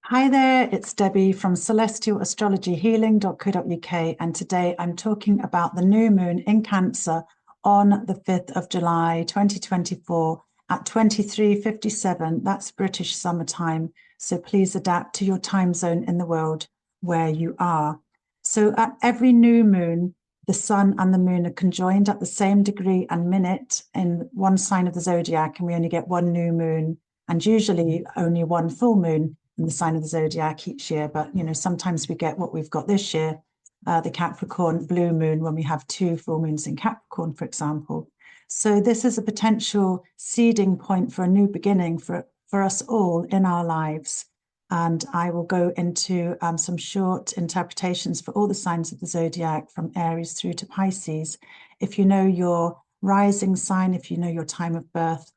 Hi there, it's Debbie from celestialastrologyhealing.co.uk, and today I'm talking about the new moon in Cancer on the 5th of July 2024 at 23:57. That's British summertime, so please adapt to your time zone in the world where you are. So at every new moon, the sun and the moon are conjoined at the same degree and minute in one sign of the zodiac, and we only get one new moon and usually only one full moon in the sign of the zodiac each year. But, sometimes we get what we've got this year, the Capricorn blue moon, when we have two full moons in Capricorn, for example. So this is a potential seeding point for a new beginning for us all in our lives. And I will go into some short interpretations for all the signs of the zodiac from Aries through to Pisces. If you know your rising sign, if you know your time of birth,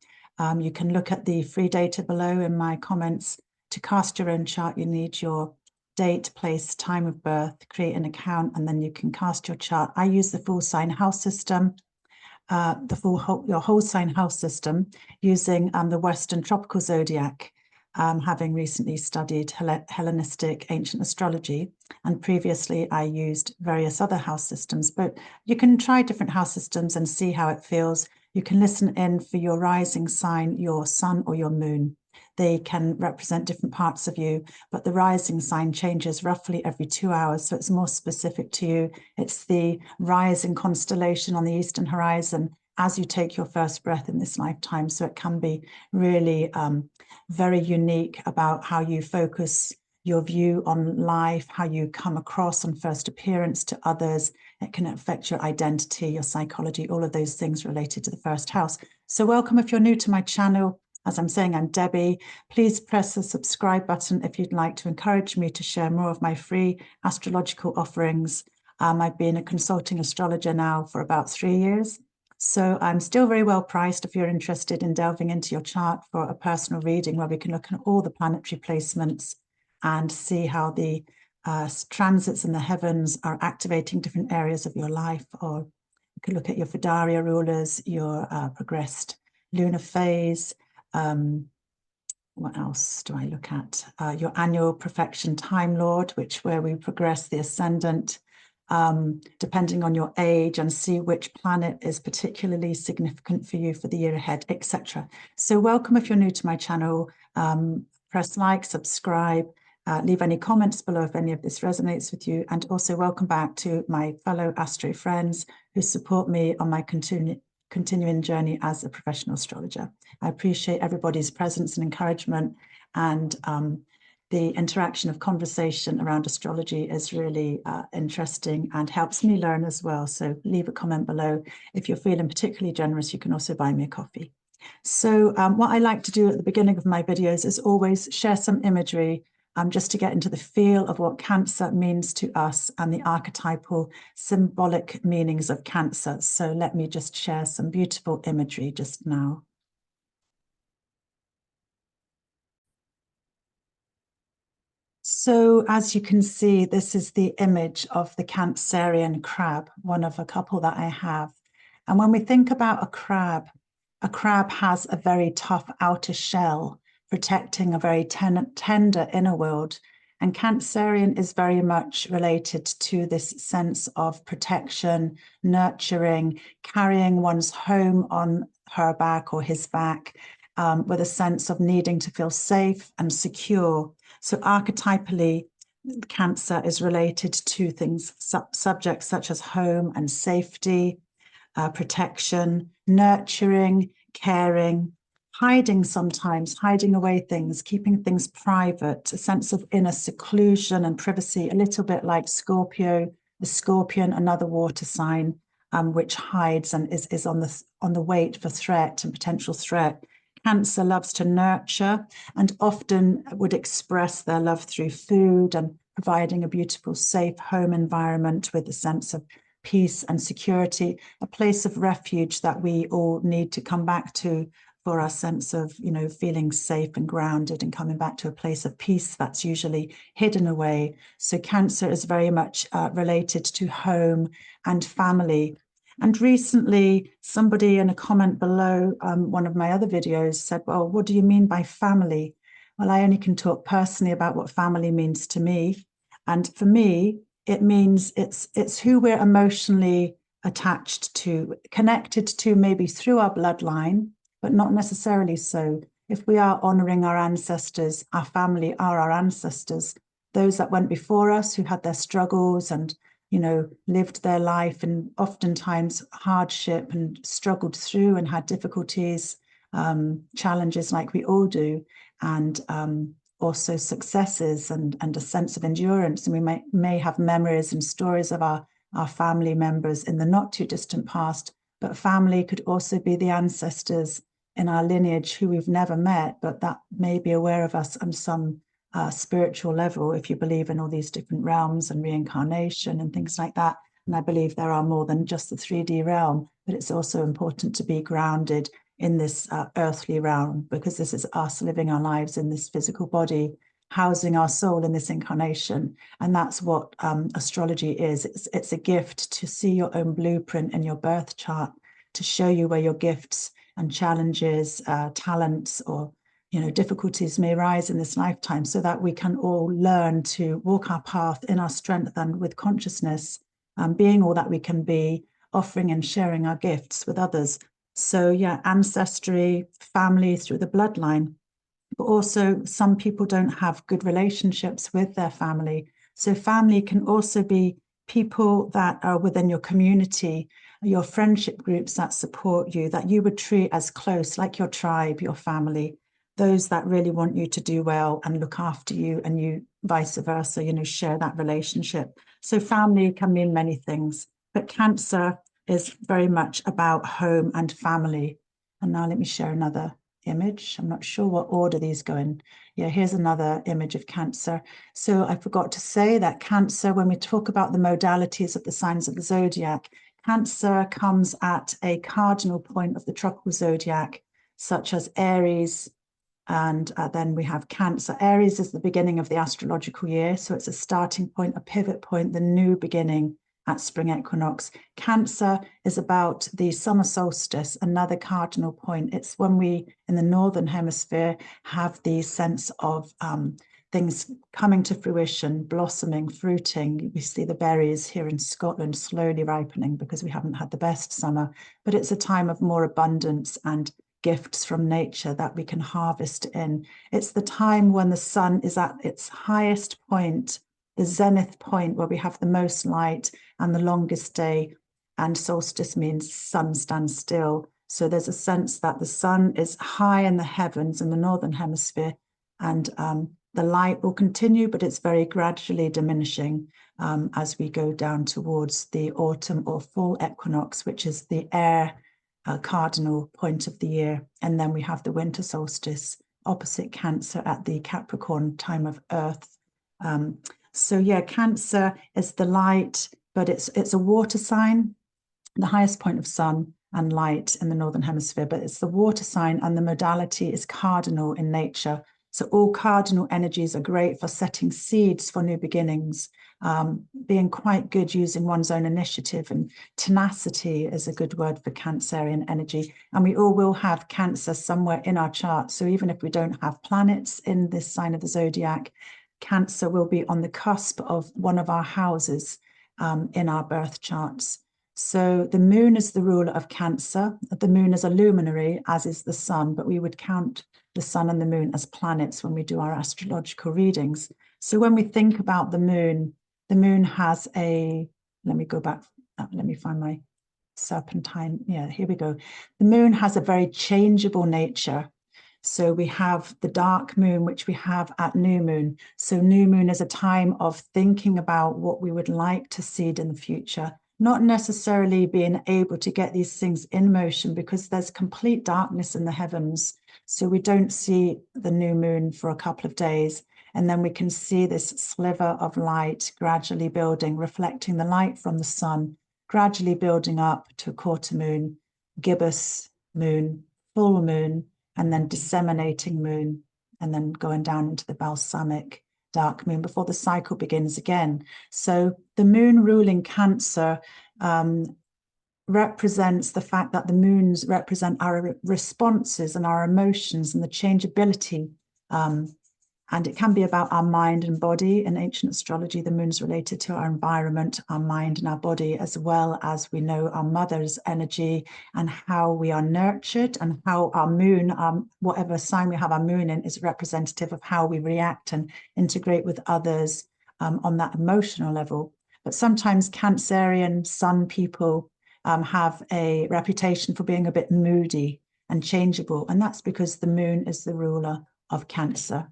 you can look at the free data below in my comments. To cast your own chart, you need your date, place, time of birth, create an account, and then you can cast your chart. I use the full sign house system, your whole sign house system, using the Western tropical zodiac, having recently studied Hellenistic ancient astrology. And previously I used various other house systems, but you can try different house systems and see how it feels. You can listen in for your rising sign, your sun or your moon. They can represent different parts of you, but the rising sign changes roughly every 2 hours, so it's more specific to you. It's the rising constellation on the eastern horizon as you take your first breath in this lifetime, so it can be really very unique about how you focus your view on life, how you come across on first appearance to others. It can affect your identity, your psychology, all of those things related to the first house. So welcome if you're new to my channel. As I'm saying, I'm Debbie. Please press the subscribe button if you'd like to encourage me to share more of my free astrological offerings. I've been a consulting astrologer now for about 3 years. So I'm still very well priced if you're interested in delving into your chart for a personal reading where we can look at all the planetary placements and see how the transits in the heavens are activating different areas of your life. Or you can look at your Fidaria rulers, your progressed lunar phase. What else do I look at? Your annual perfection time lord, where we progress the ascendant, depending on your age, and see which planet is particularly significant for you for the year ahead, etc. So welcome if you're new to my channel. Press like, subscribe, leave any comments below if any of this resonates with you, and also welcome back to my fellow astro friends who support me on my continuing journey as a professional astrologer. I appreciate everybody's presence and encouragement, and the interaction of conversation around astrology is really interesting and helps me learn as well. So leave a comment below. If you're feeling particularly generous, you can also buy me a coffee. So what I like to do at the beginning of my videos is always share some imagery just to get into the feel of what Cancer means to us and the archetypal symbolic meanings of Cancer. So let me just share some beautiful imagery just now. So as you can see, this is the image of the Cancerian crab, one of a couple that I have. And when we think about a crab has a very tough outer shell, protecting a very tender inner world. And Cancerian is very much related to this sense of protection, nurturing, carrying one's home on her back or his back, with a sense of needing to feel safe and secure. So archetypally, Cancer is related to things, subjects such as home and safety, protection, nurturing, caring, hiding sometimes, hiding away things, keeping things private, a sense of inner seclusion and privacy, a little bit like Scorpio, the scorpion, another water sign, which hides and is on the wait for threat and potential threat. Cancer loves to nurture and often would express their love through food and providing a beautiful, safe home environment with a sense of peace and security, a place of refuge that we all need to come back to for our sense of, feeling safe and grounded and coming back to a place of peace that's usually hidden away. So Cancer is very much related to home and family. And recently, somebody in a comment below one of my other videos said, well, what do you mean by family? Well, I only can talk personally about what family means to me. And for me, it means it's who we're emotionally attached to, connected to maybe through our bloodline, but not necessarily so. If we are honoring our ancestors, our family are our ancestors, those that went before us who had their struggles and, you know, lived their life and oftentimes hardship and struggled through and had difficulties, challenges like we all do, and also successes and a sense of endurance. And we may have memories and stories of our family members in the not too distant past, but family could also be the ancestors in our lineage who we've never met, but that may be aware of us on some spiritual level, if you believe in all these different realms and reincarnation and things like that. And I believe there are more than just the 3D realm, but it's also important to be grounded in this earthly realm, because this is us living our lives in this physical body, housing our soul in this incarnation. And that's what astrology is. It's a gift to see your own blueprint in your birth chart, to show you where your gifts and challenges, talents, or difficulties may rise in this lifetime, so that we can all learn to walk our path in our strength and with consciousness, being all that we can be, offering and sharing our gifts with others. So yeah, ancestry, family through the bloodline, but also some people don't have good relationships with their family. So family can also be people that are within your community, your friendship groups that support you, that you would treat as close, like your tribe, your family, those that really want you to do well and look after you, and you vice versa, share that relationship. So family can mean many things, but Cancer is very much about home and family. And now let me share another image. I'm not sure what order these go in. Yeah, here's another image of Cancer. So I forgot to say that Cancer, when we talk about the modalities of the signs of the zodiac, Cancer comes at a cardinal point of the tropical zodiac, such as Aries, and then we have Cancer. Aries is the beginning of the astrological year, so it's a starting point, a pivot point, the new beginning at spring equinox. Cancer is about the summer solstice, another cardinal point. It's when we, in the northern hemisphere, have the sense of things coming to fruition, blossoming, fruiting. We see the berries here in Scotland slowly ripening because we haven't had the best summer, but it's a time of more abundance and gifts from nature that we can harvest in. It's the time when the sun is at its highest point, the zenith point, where we have the most light and the longest day. And solstice means sun stands still. So there's a sense that the sun is high in the heavens in the northern hemisphere, and the light will continue, but it's very gradually diminishing as we go down towards the autumn or fall equinox, which is the air cardinal point of the year. And then we have the winter solstice opposite Cancer at the Capricorn time of Earth. So yeah, Cancer is the light, but it's a water sign, the highest point of sun and light in the northern hemisphere, but it's the water sign, and the modality is cardinal in nature. So all cardinal energies are great for setting seeds for new beginnings, being quite good using one's own initiative, and tenacity is a good word for Cancerian energy. And we all will have Cancer somewhere in our chart. So even if we don't have planets in this sign of the zodiac, Cancer will be on the cusp of one of our houses in our birth charts. So the moon is the ruler of Cancer. The moon is a luminary, as is the sun, but we would count the sun and the moon as planets when we do our astrological readings. So when we think about the moon has a, let me go back, let me find my serpentine. Yeah, here we go. The moon has a very changeable nature. So we have the dark moon, which we have at new moon. So new moon is a time of thinking about what we would like to seed in the future, not necessarily being able to get these things in motion because there's complete darkness in the heavens. So we don't see the new moon for a couple of days. And then we can see this sliver of light gradually building, reflecting the light from the sun, gradually building up to a quarter moon, gibbous moon, full moon, and then disseminating moon, and then going down into the balsamic dark moon before the cycle begins again. So the moon ruling Cancer represents the fact that the moons represent our responses and our emotions and the changeability And it can be about our mind and body. In ancient astrology, the moon's related to our environment, our mind and our body, as well as we know our mother's energy and how we are nurtured, and how our moon, whatever sign we have our moon in, is representative of how we react and integrate with others on that emotional level. But sometimes Cancerian sun people have a reputation for being a bit moody and changeable. And that's because the moon is the ruler of Cancer.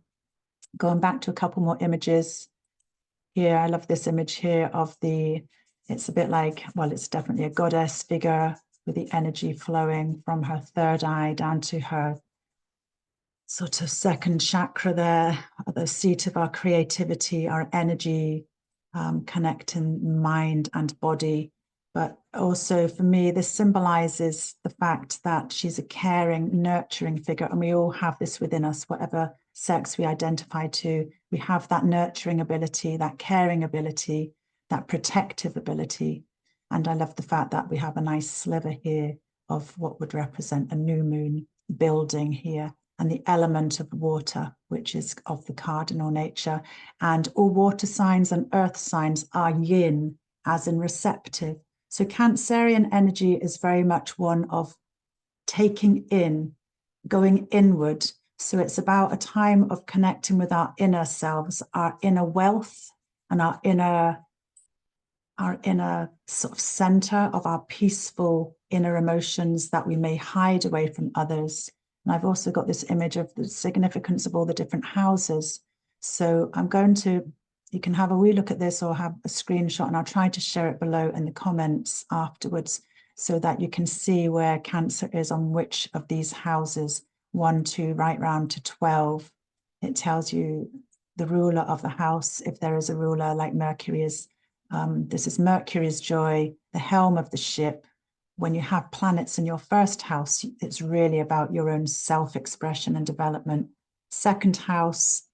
Going back to a couple more images here. I love this image here of it's a bit like, well, it's definitely a goddess figure with the energy flowing from her third eye down to her sort of second chakra there, the seat of our creativity, our energy, connecting mind and body. But also for me, this symbolizes the fact that she's a caring, nurturing figure, and we all have this within us, whatever sex we identify to. We have that nurturing ability, that caring ability, that protective ability. And I love the fact that we have a nice sliver here of what would represent a new moon building here, and the element of water, which is of the cardinal nature. And all water signs and earth signs are yin, as in receptive. So Cancerian energy is very much one of taking in, going inward. So it's about a time of connecting with our inner selves, our inner wealth, and our inner sort of center of our peaceful inner emotions that we may hide away from others. And I've also got this image of the significance of all the different houses. So I'm going to, you can have a wee look at this or have a screenshot, and I'll try to share it below in the comments afterwards so that you can see where Cancer is on which of these houses, 1, 2, right round to 12. It tells you the ruler of the house, if there is a ruler, like Mercury is. This is Mercury's joy, the helm of the ship. When you have planets in your first house, it's really about your own self-expression and development. Second house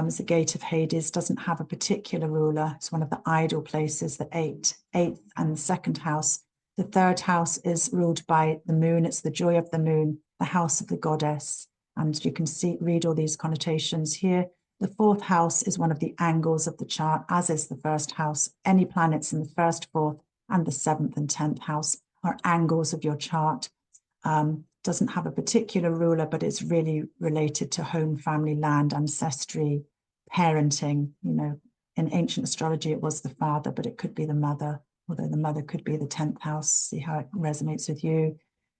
is the gate of Hades, doesn't have a particular ruler. It's one of the idle places, the eighth and the second house. The third house is ruled by the moon. It's the joy of the moon, the house of the goddess. And you can read all these connotations here. The fourth house is one of the angles of the chart, as is the first house. Any planets in the first, fourth, and the 7th and 10th house are angles of your chart. Doesn't have a particular ruler, but it's really related to home, family, land, ancestry, parenting. You know, in ancient astrology, it was the father, but it could be the mother, although the mother could be the 10th house. See how it resonates with you.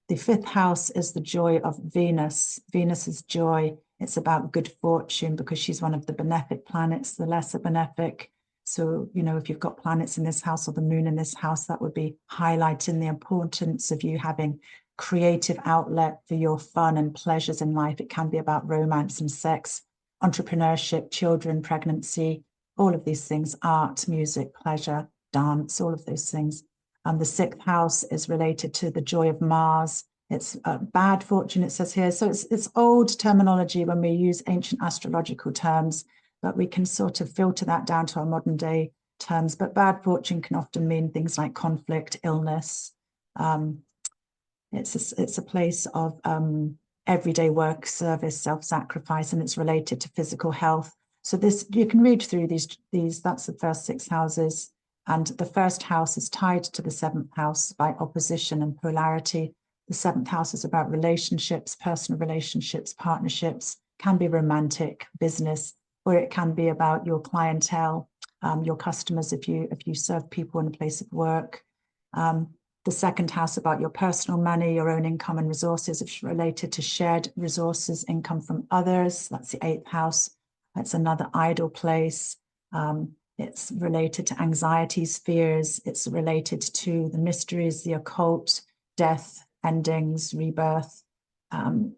The 5th house is the joy of Venus. Venus's joy. It's about good fortune because she's one of the benefic planets, the lesser benefic. So, you know, if you've got planets in this house or the moon in this house, that would be highlighting the importance of you having creative outlet for your fun and pleasures in life. It can be about romance and sex, entrepreneurship, children, pregnancy, all of these things, art, music, pleasure, dance, all of those things. The 6th house is related to the joy of Mars. It's bad fortune, it says here. So it's old terminology when we use ancient astrological terms, but we can sort of filter that down to our modern day terms. But bad fortune can often mean things like conflict, illness. It's a place of everyday work, service, self-sacrifice, and it's related to physical health. So this, you can read through these, that's the first 6 houses. And the first house is tied to the 7th house by opposition and polarity. The 7th house is about relationships, personal relationships, partnerships, can be romantic, business, or it can be about your clientele, your customers if you serve people in a place of work. The 2nd house about your personal money, your own income and resources. It's related to shared resources, income from others. That's the 8th house. That's another idle place. It's related to anxieties, fears. It's related to the mysteries, the occult, death, endings, rebirth, you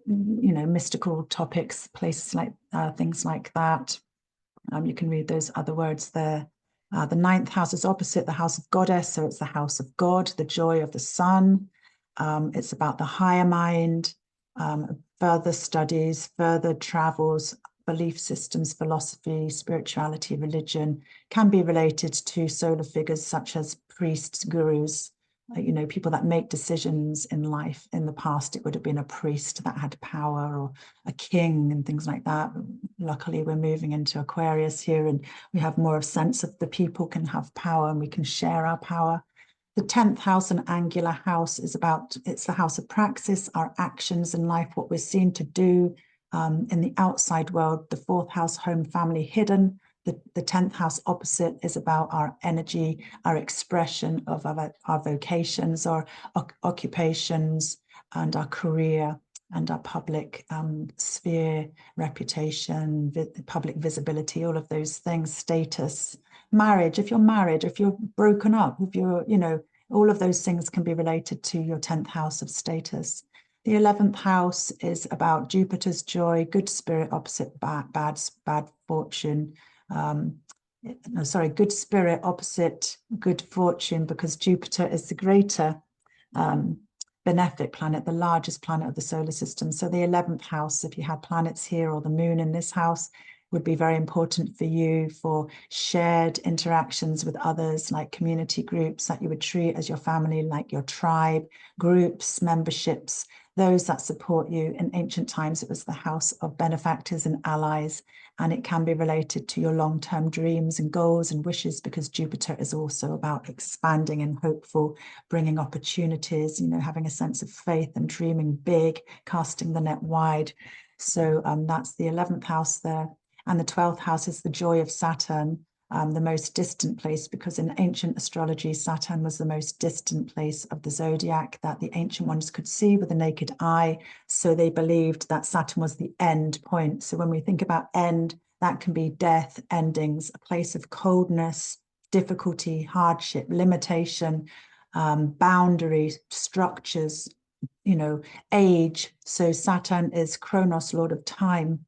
know, mystical topics, places like things like that. You can read those other words there. The 9th house is opposite the house of goddess, so it's the house of God, the joy of the sun. It's about the higher mind, further studies, further travels, belief systems, philosophy, spirituality, religion, can be related to solar figures such as priests, gurus, you know, people that make decisions in life. In the past, it would have been a priest that had power, or a king and things like that. Luckily, we're moving into Aquarius here, and we have more of a sense of the people can have power and we can share our power. The 10th house, an angular house, is about, it's the house of praxis, our actions in life, what we're seen to do in the outside world. The 4th house, home, family, hidden. The 10th house opposite is about our energy, our expression of our vocations, our occupations, and our career, and our public sphere, reputation, public visibility, all of those things, status, marriage, if you're married, if you're broken up, if you're, you know, all of those things can be related to your 10th house of status. The 11th house is about Jupiter's joy, good spirit, opposite bad fortune. No, sorry, good spirit opposite good fortune, because Jupiter is the greater benefic planet, the largest planet of the solar system. So the 11th house, if you had planets here or the moon in this house, would be very important for you for shared interactions with others, like community groups that you would treat as your family, like your tribe, groups, memberships, those that support you. In ancient times, it was the house of benefactors and allies, and it can be related to your long-term dreams and goals and wishes, because Jupiter is also about expanding and hopeful, bringing opportunities, you know, having a sense of faith and dreaming big, casting the net wide. So that's the 11th house there. And the 12th house is the joy of Saturn, the most distant place, because in ancient astrology, Saturn was the most distant place of the zodiac that the ancient ones could see with the naked eye. So they believed that Saturn was the end point. So when we think about end, that can be death, endings, a place of coldness, difficulty, hardship, limitation, boundary, structures, you know, age. So Saturn is Chronos, lord of time.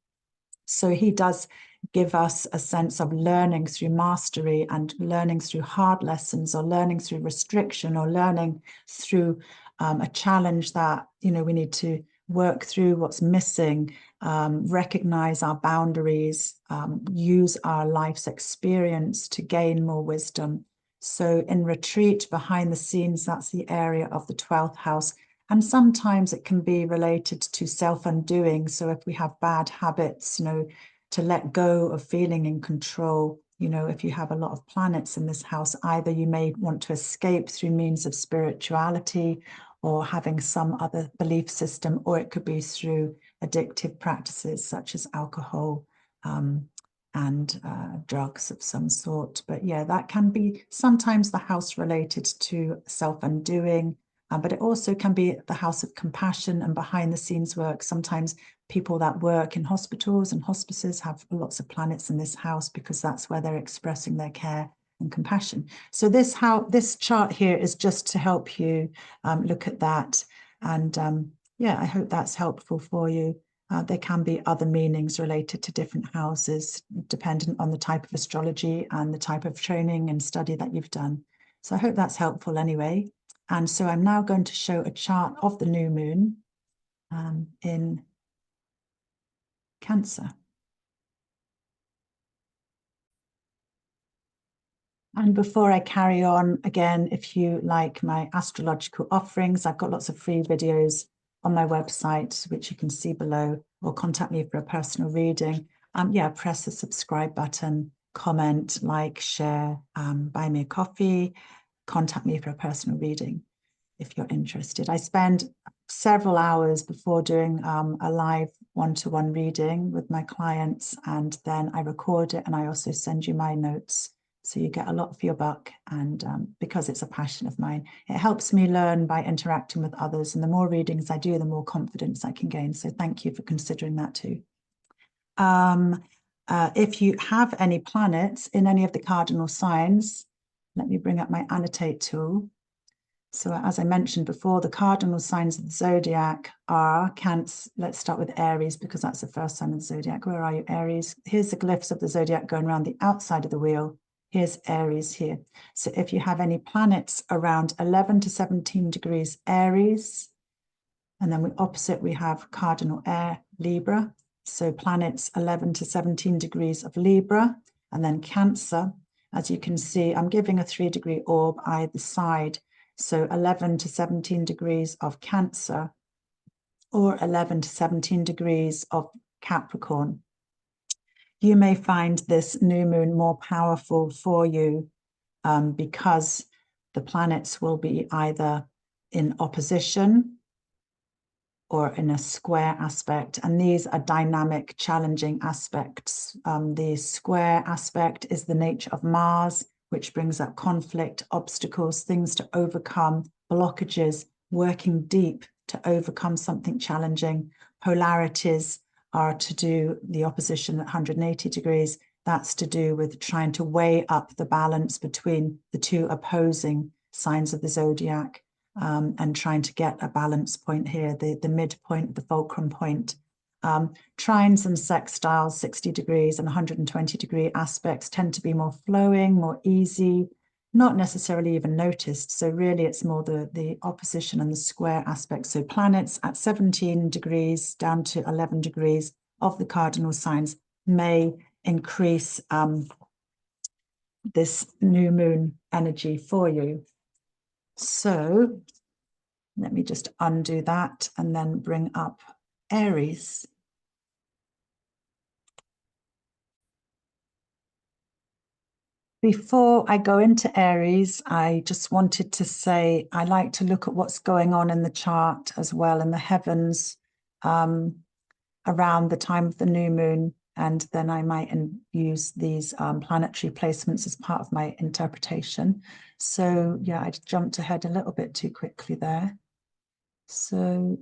So he does give us a sense of learning through mastery, and learning through hard lessons, or learning through restriction, or learning through a challenge that, you know, we need to work through what's missing, recognize our boundaries, use our life's experience to gain more wisdom. So in retreat, behind the scenes, that's the area of the 12th house. And sometimes it can be related to self-undoing. So if we have bad habits, you know, to let go of feeling in control. You know, if you have a lot of planets in this house, either you may want to escape through means of spirituality or having some other belief system, or it could be through addictive practices such as alcohol and drugs of some sort. But yeah, that can be sometimes the house related to self-undoing, but it also can be the house of compassion and behind the scenes work. Sometimes people that work in hospitals and hospices have lots of planets in this house, because that's where they're expressing their care and compassion. So this chart here is just to help you look at that. And yeah, I hope that's helpful for you. There can be other meanings related to different houses, dependent on the type of astrology and the type of training and study that you've done. So I hope that's helpful anyway. And so I'm now going to show a chart of the new moon in Cancer. And before I carry on, again, if you like my astrological offerings, I've got lots of free videos on my website, which you can see below, or contact me for a personal reading. Yeah, press the subscribe button, comment, like, share, buy me a coffee, contact me for a personal reading if you're interested. I spend several hours before doing a live one-to-one reading with my clients, and then I record it, and I also send you my notes. So you get a lot for your buck, and because it's a passion of mine, it helps me learn by interacting with others. And the more readings I do, the more confidence I can gain. So thank you for considering that too. If you have any planets in any of the cardinal signs, let me bring up my annotate tool. So as I mentioned before, the cardinal signs of the zodiac are Cancer. Let's start with Aries, because that's the first sign of the zodiac. Where are you, Aries? Here's the glyphs of the zodiac going around the outside of the wheel. Here's Aries here. So if you have any planets around 11 to 17 degrees Aries, and then opposite we have cardinal air, Libra. So planets 11 to 17 degrees of Libra, and then Cancer. As you can see, I'm giving a 3-degree orb either side. So 11 to 17 degrees of Cancer, or 11 to 17 degrees of Capricorn. You may find this new moon more powerful for you because the planets will be either in opposition or in a square aspect, and these are dynamic, challenging aspects. The square aspect is the nature of Mars, which brings up conflict, obstacles, things to overcome, blockages, working deep to overcome something challenging. Polarities are to do the opposition at 180 degrees. That's to do with trying to weigh up the balance between the two opposing signs of the zodiac. And trying to get a balance point here, the midpoint, the fulcrum point. Trines and sextiles, 60 degrees and 120 degree aspects tend to be more flowing, more easy, not necessarily even noticed. So really it's more the opposition and the square aspects. So planets at 17 degrees down to 11 degrees of the cardinal signs may increase this new moon energy for you. So let me just undo that and then bring up Aries. Before I go into Aries, I just wanted to say I like to look at what's going on in the chart as well, in the heavens around the time of the new moon, and then I might use these planetary placements as part of my interpretation. So yeah, I jumped ahead a little bit too quickly there. So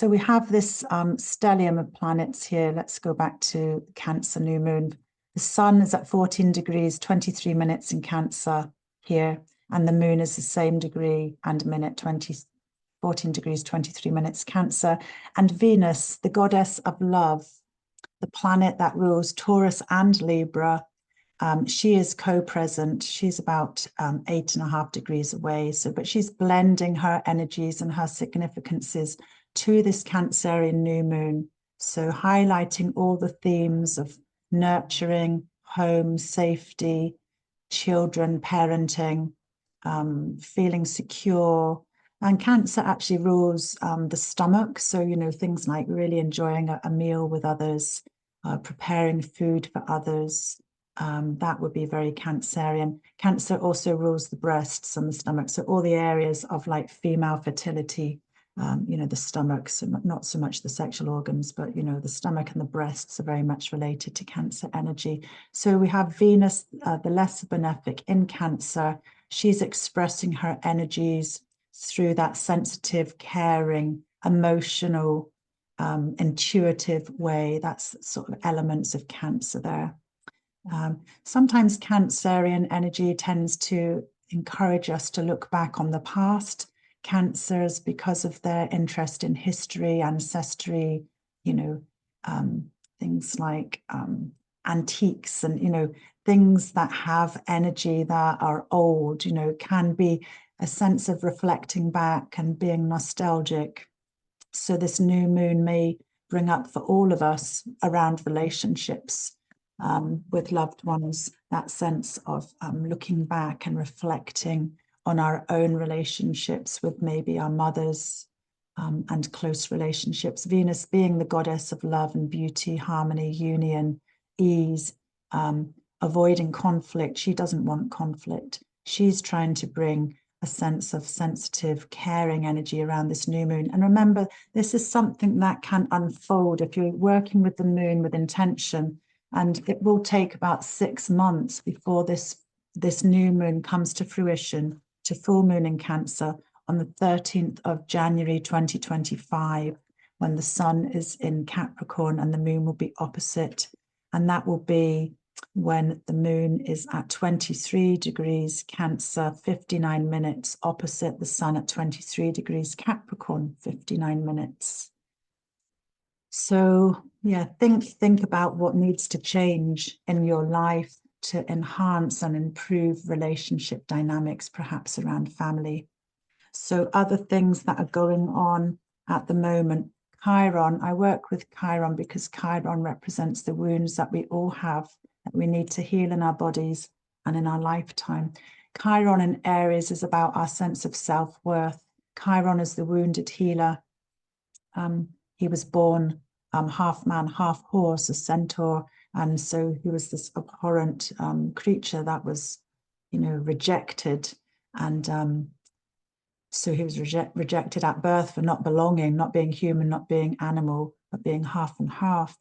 we have this stellium of planets here. Let's go back to Cancer new moon. The sun is at 14 degrees, 23 minutes in Cancer here, and the moon is the same degree and minute, 14 degrees, 23 minutes Cancer. And Venus, the goddess of love, the planet that rules Taurus and Libra, she is co-present. She's about 8.5 degrees away. But she's blending her energies and her significances to this Cancerian new moon. So highlighting all the themes of nurturing, home, safety, children, parenting, feeling secure. And Cancer actually rules the stomach. So, you know, things like really enjoying a meal with others, preparing food for others. That would be very Cancerian. Cancer also rules the breasts and the stomach. So all the areas of like female fertility, you know, the stomach, so not so much the sexual organs, but, you know, the stomach and the breasts are very much related to Cancer energy. So we have Venus, the lesser benefic in Cancer. She's expressing her energies through that sensitive, caring, emotional, intuitive way. That's sort of elements of Cancer there. Sometimes Cancerian energy tends to encourage us to look back on the past. Cancers, because of their interest in history, ancestry, you know, things like antiques and, you know, things that have energy that are old, you know, can be a sense of reflecting back and being nostalgic. So this new moon may bring up for all of us around relationships with loved ones, that sense of looking back and reflecting on our own relationships with maybe our mothers and close relationships. Venus being the goddess of love and beauty, harmony, union, ease, avoiding conflict. She doesn't want conflict. She's trying to bring a sense of sensitive, caring energy around this new moon. And remember, this is something that can unfold if you're working with the moon with intention. And it will take about 6 months before this new moon comes to fruition, to full moon in Cancer on the 13th of January 2025, when the sun is in Capricorn and the moon will be opposite. And that will be when the moon is at 23 degrees Cancer, 59 minutes, opposite the sun at 23 degrees Capricorn, 59 minutes. So yeah, think about what needs to change in your life to enhance and improve relationship dynamics, perhaps around family. So other things that are going on at the moment, Chiron. I work with Chiron because Chiron represents the wounds that we all have, that we need to heal in our bodies and in our lifetime. Chiron in Aries is about our sense of self-worth. Chiron is the wounded healer. He was born half man, half horse, a centaur. And so he was this abhorrent creature that was, rejected. And so he was rejected at birth for not belonging, not being human, not being animal, but being half and half,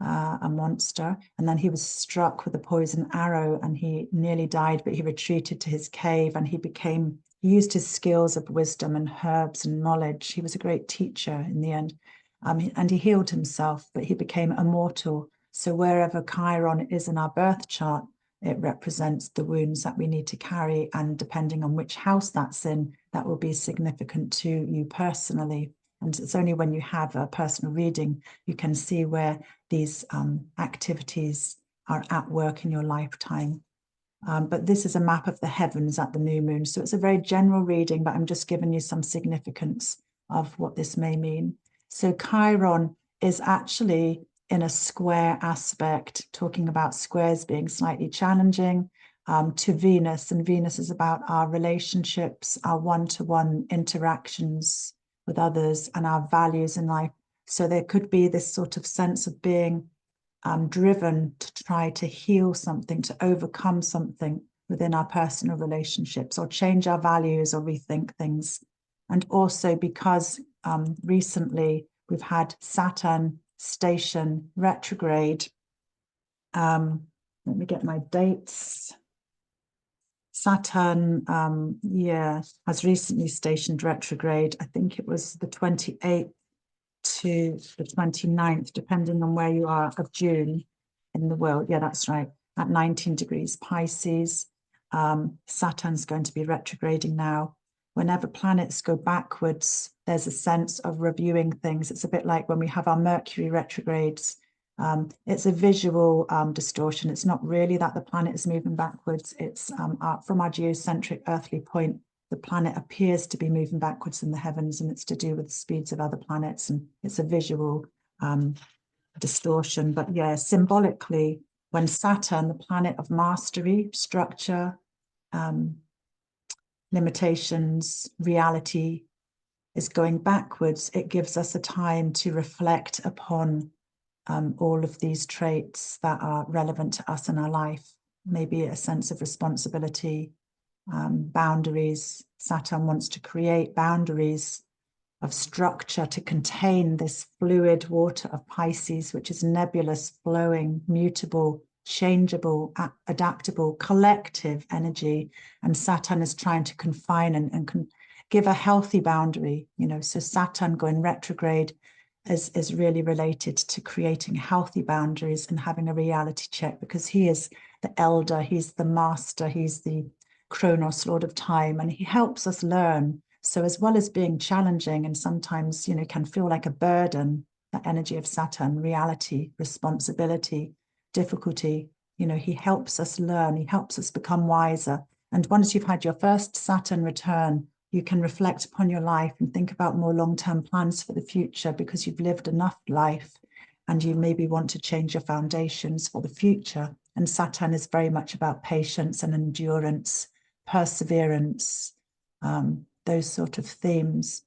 a monster. And then he was struck with a poison arrow and he nearly died, but he retreated to his cave and he used his skills of wisdom and herbs and knowledge. He was a great teacher in the end. And he healed himself, but he became immortal. So wherever Chiron is in our birth chart, it represents the wounds that we need to carry. And depending on which house that's in, that will be significant to you personally. And it's only when you have a personal reading, you can see where these activities are at work in your lifetime. But this is a map of the heavens at the new moon. So it's a very general reading, but I'm just giving you some significance of what this may mean. So Chiron is actually in a square aspect, talking about squares being slightly challenging, to Venus. And Venus is about our relationships, our one-to-one interactions with others and our values in life. So there could be this sort of sense of being driven to try to heal something, to overcome something within our personal relationships, or change our values or rethink things. And also because recently we've had Saturn station retrograde. Let me get my dates. Saturn, has recently stationed retrograde. I think it was the 28th to the 29th, depending on where you are, of June in the world. Yeah, that's right. At 19 degrees Pisces. Saturn's going to be retrograding now. Whenever planets go backwards, there's a sense of reviewing things. It's a bit like when we have our Mercury retrogrades. It's a visual distortion. It's not really that the planet is moving backwards. It's from our geocentric earthly point, the planet appears to be moving backwards in the heavens, and it's to do with the speeds of other planets, and it's a visual distortion. But yeah, symbolically, when Saturn, the planet of mastery, structure, limitations, reality, is going backwards, it gives us a time to reflect upon all of these traits that are relevant to us in our life. Maybe a sense of responsibility, boundaries. Saturn wants to create boundaries of structure to contain this fluid water of Pisces, which is nebulous, flowing, mutable, changeable, adaptable, collective energy. And Saturn is trying to confine and give a healthy boundary, so Saturn going retrograde is really related to creating healthy boundaries and having a reality check, because he is the elder, he's the master, he's the Chronos, Lord of Time, and he helps us learn. So as well as being challenging and sometimes, can feel like a burden, that energy of Saturn, reality, responsibility, difficulty, he helps us learn, he helps us become wiser. And once you've had your first Saturn return, you can reflect upon your life and think about more long-term plans for the future, because you've lived enough life and you maybe want to change your foundations for the future. And Saturn is very much about patience and endurance, perseverance, those sort of themes.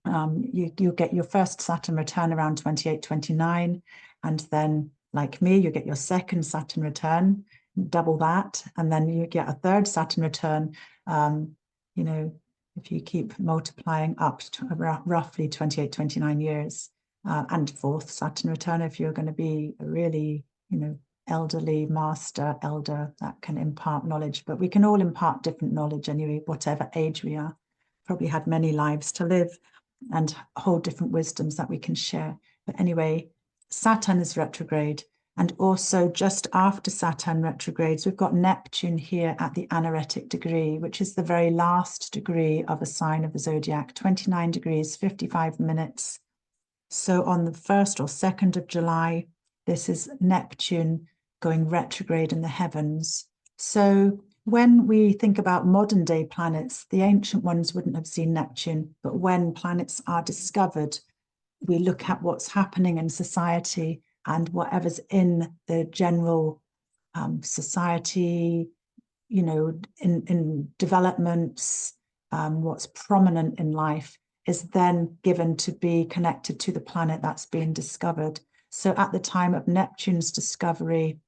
You'll get your first Saturn return around 28, 29, and then, like me, you get your second Saturn return, double that, and then you get a third Saturn return, if you keep multiplying up to roughly 28, 29 years, and fourth Saturn return if you're going to be a really, elderly master, elder, that can impart knowledge. But we can all impart different knowledge anyway, whatever age we are. Probably had many lives to live and hold different wisdoms that we can share. But anyway, Saturn is retrograde. And also just after Saturn retrogrades, we've got Neptune here at the anaretic degree, which is the very last degree of a sign of the zodiac, 29 degrees, 55 minutes. So on the 1st or 2nd of July, this is Neptune going retrograde in the heavens. So when we think about modern day planets, the ancient ones wouldn't have seen Neptune, but when planets are discovered, we look at what's happening in society and whatever's in the general society, you know, in developments, what's prominent in life is then given to be connected to the planet that's being discovered. So at the time of Neptune's discovery,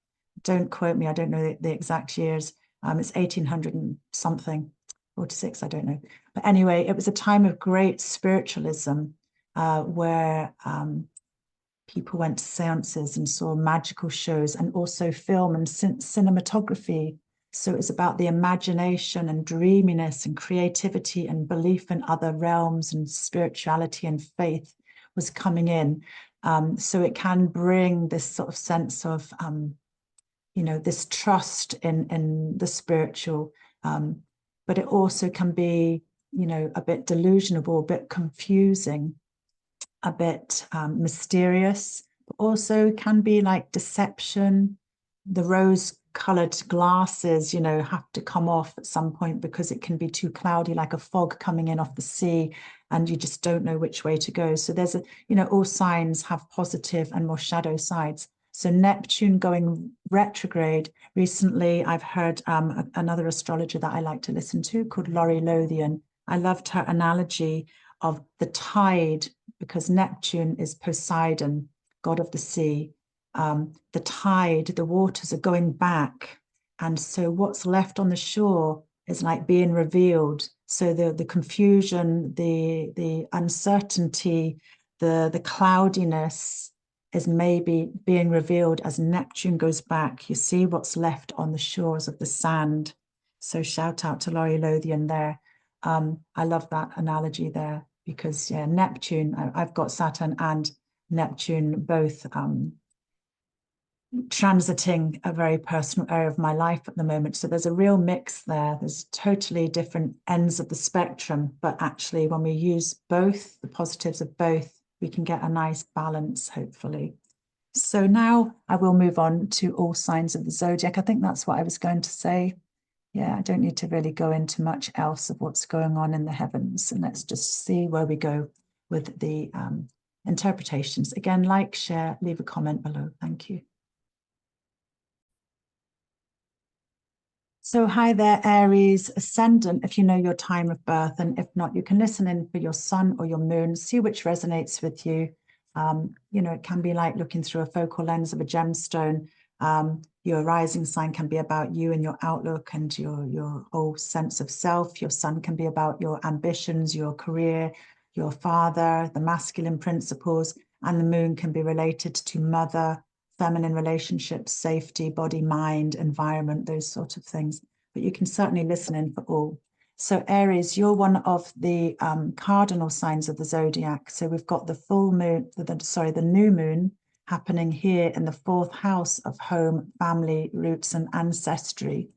don't quote me, I don't know the exact years, it's 1800 and something, 46, I don't know. But anyway, it was a time of great spiritualism, where people went to seances and saw magical shows, and also film and cinematography. So it was about the imagination and dreaminess and creativity and belief in other realms, and spirituality and faith was coming in. So it can bring this sort of sense of, you know, this trust in the spiritual, but it also can be, you know, a bit delusional, a bit confusing, a bit mysterious, but also can be like deception. The rose-colored glasses, you know, have to come off at some point because it can be too cloudy, like a fog coming in off the sea, and you just don't know which way to go. So there's you know, all signs have positive and more shadow sides. So Neptune going retrograde. Recently, I've heard another astrologer that I like to listen to called Laurie Lothian. I loved her analogy of the tide, because Neptune is Poseidon, god of the sea. The tide, the waters are going back. And so what's left on the shore is like being revealed. So the confusion, the uncertainty, the cloudiness is maybe being revealed as Neptune goes back. You see what's left on the shores of the sand. So shout out to Laurie Lothian there. I love that analogy there, because yeah, Neptune, I've got Saturn and Neptune both transiting a very personal area of my life at the moment. So there's a real mix there. There's totally different ends of the spectrum, but actually when we use both, the positives of both, we can get a nice balance, hopefully. So now I will move on to all signs of the zodiac. I think that's what I was going to say. Yeah, I don't need to really go into much else of what's going on in the heavens. And let's just see where we go with the interpretations. Again, like, share, leave a comment below. Thank you. So hi there, Aries ascendant, if you know your time of birth, and if not, you can listen in for your sun or your moon, see which resonates with you. You know, it can be like looking through a focal lens of a gemstone. Your rising sign can be about you and your outlook and your whole sense of self. Your sun can be about your ambitions, your career, your father, the masculine principles, and the moon can be related to mother, feminine relationships, safety, body, mind, environment, those sort of things. But you can certainly listen in for all. So Aries, you're one of the cardinal signs of the zodiac. So we've got the full moon, the new moon happening here in the 4th house of home, family, roots, and ancestry.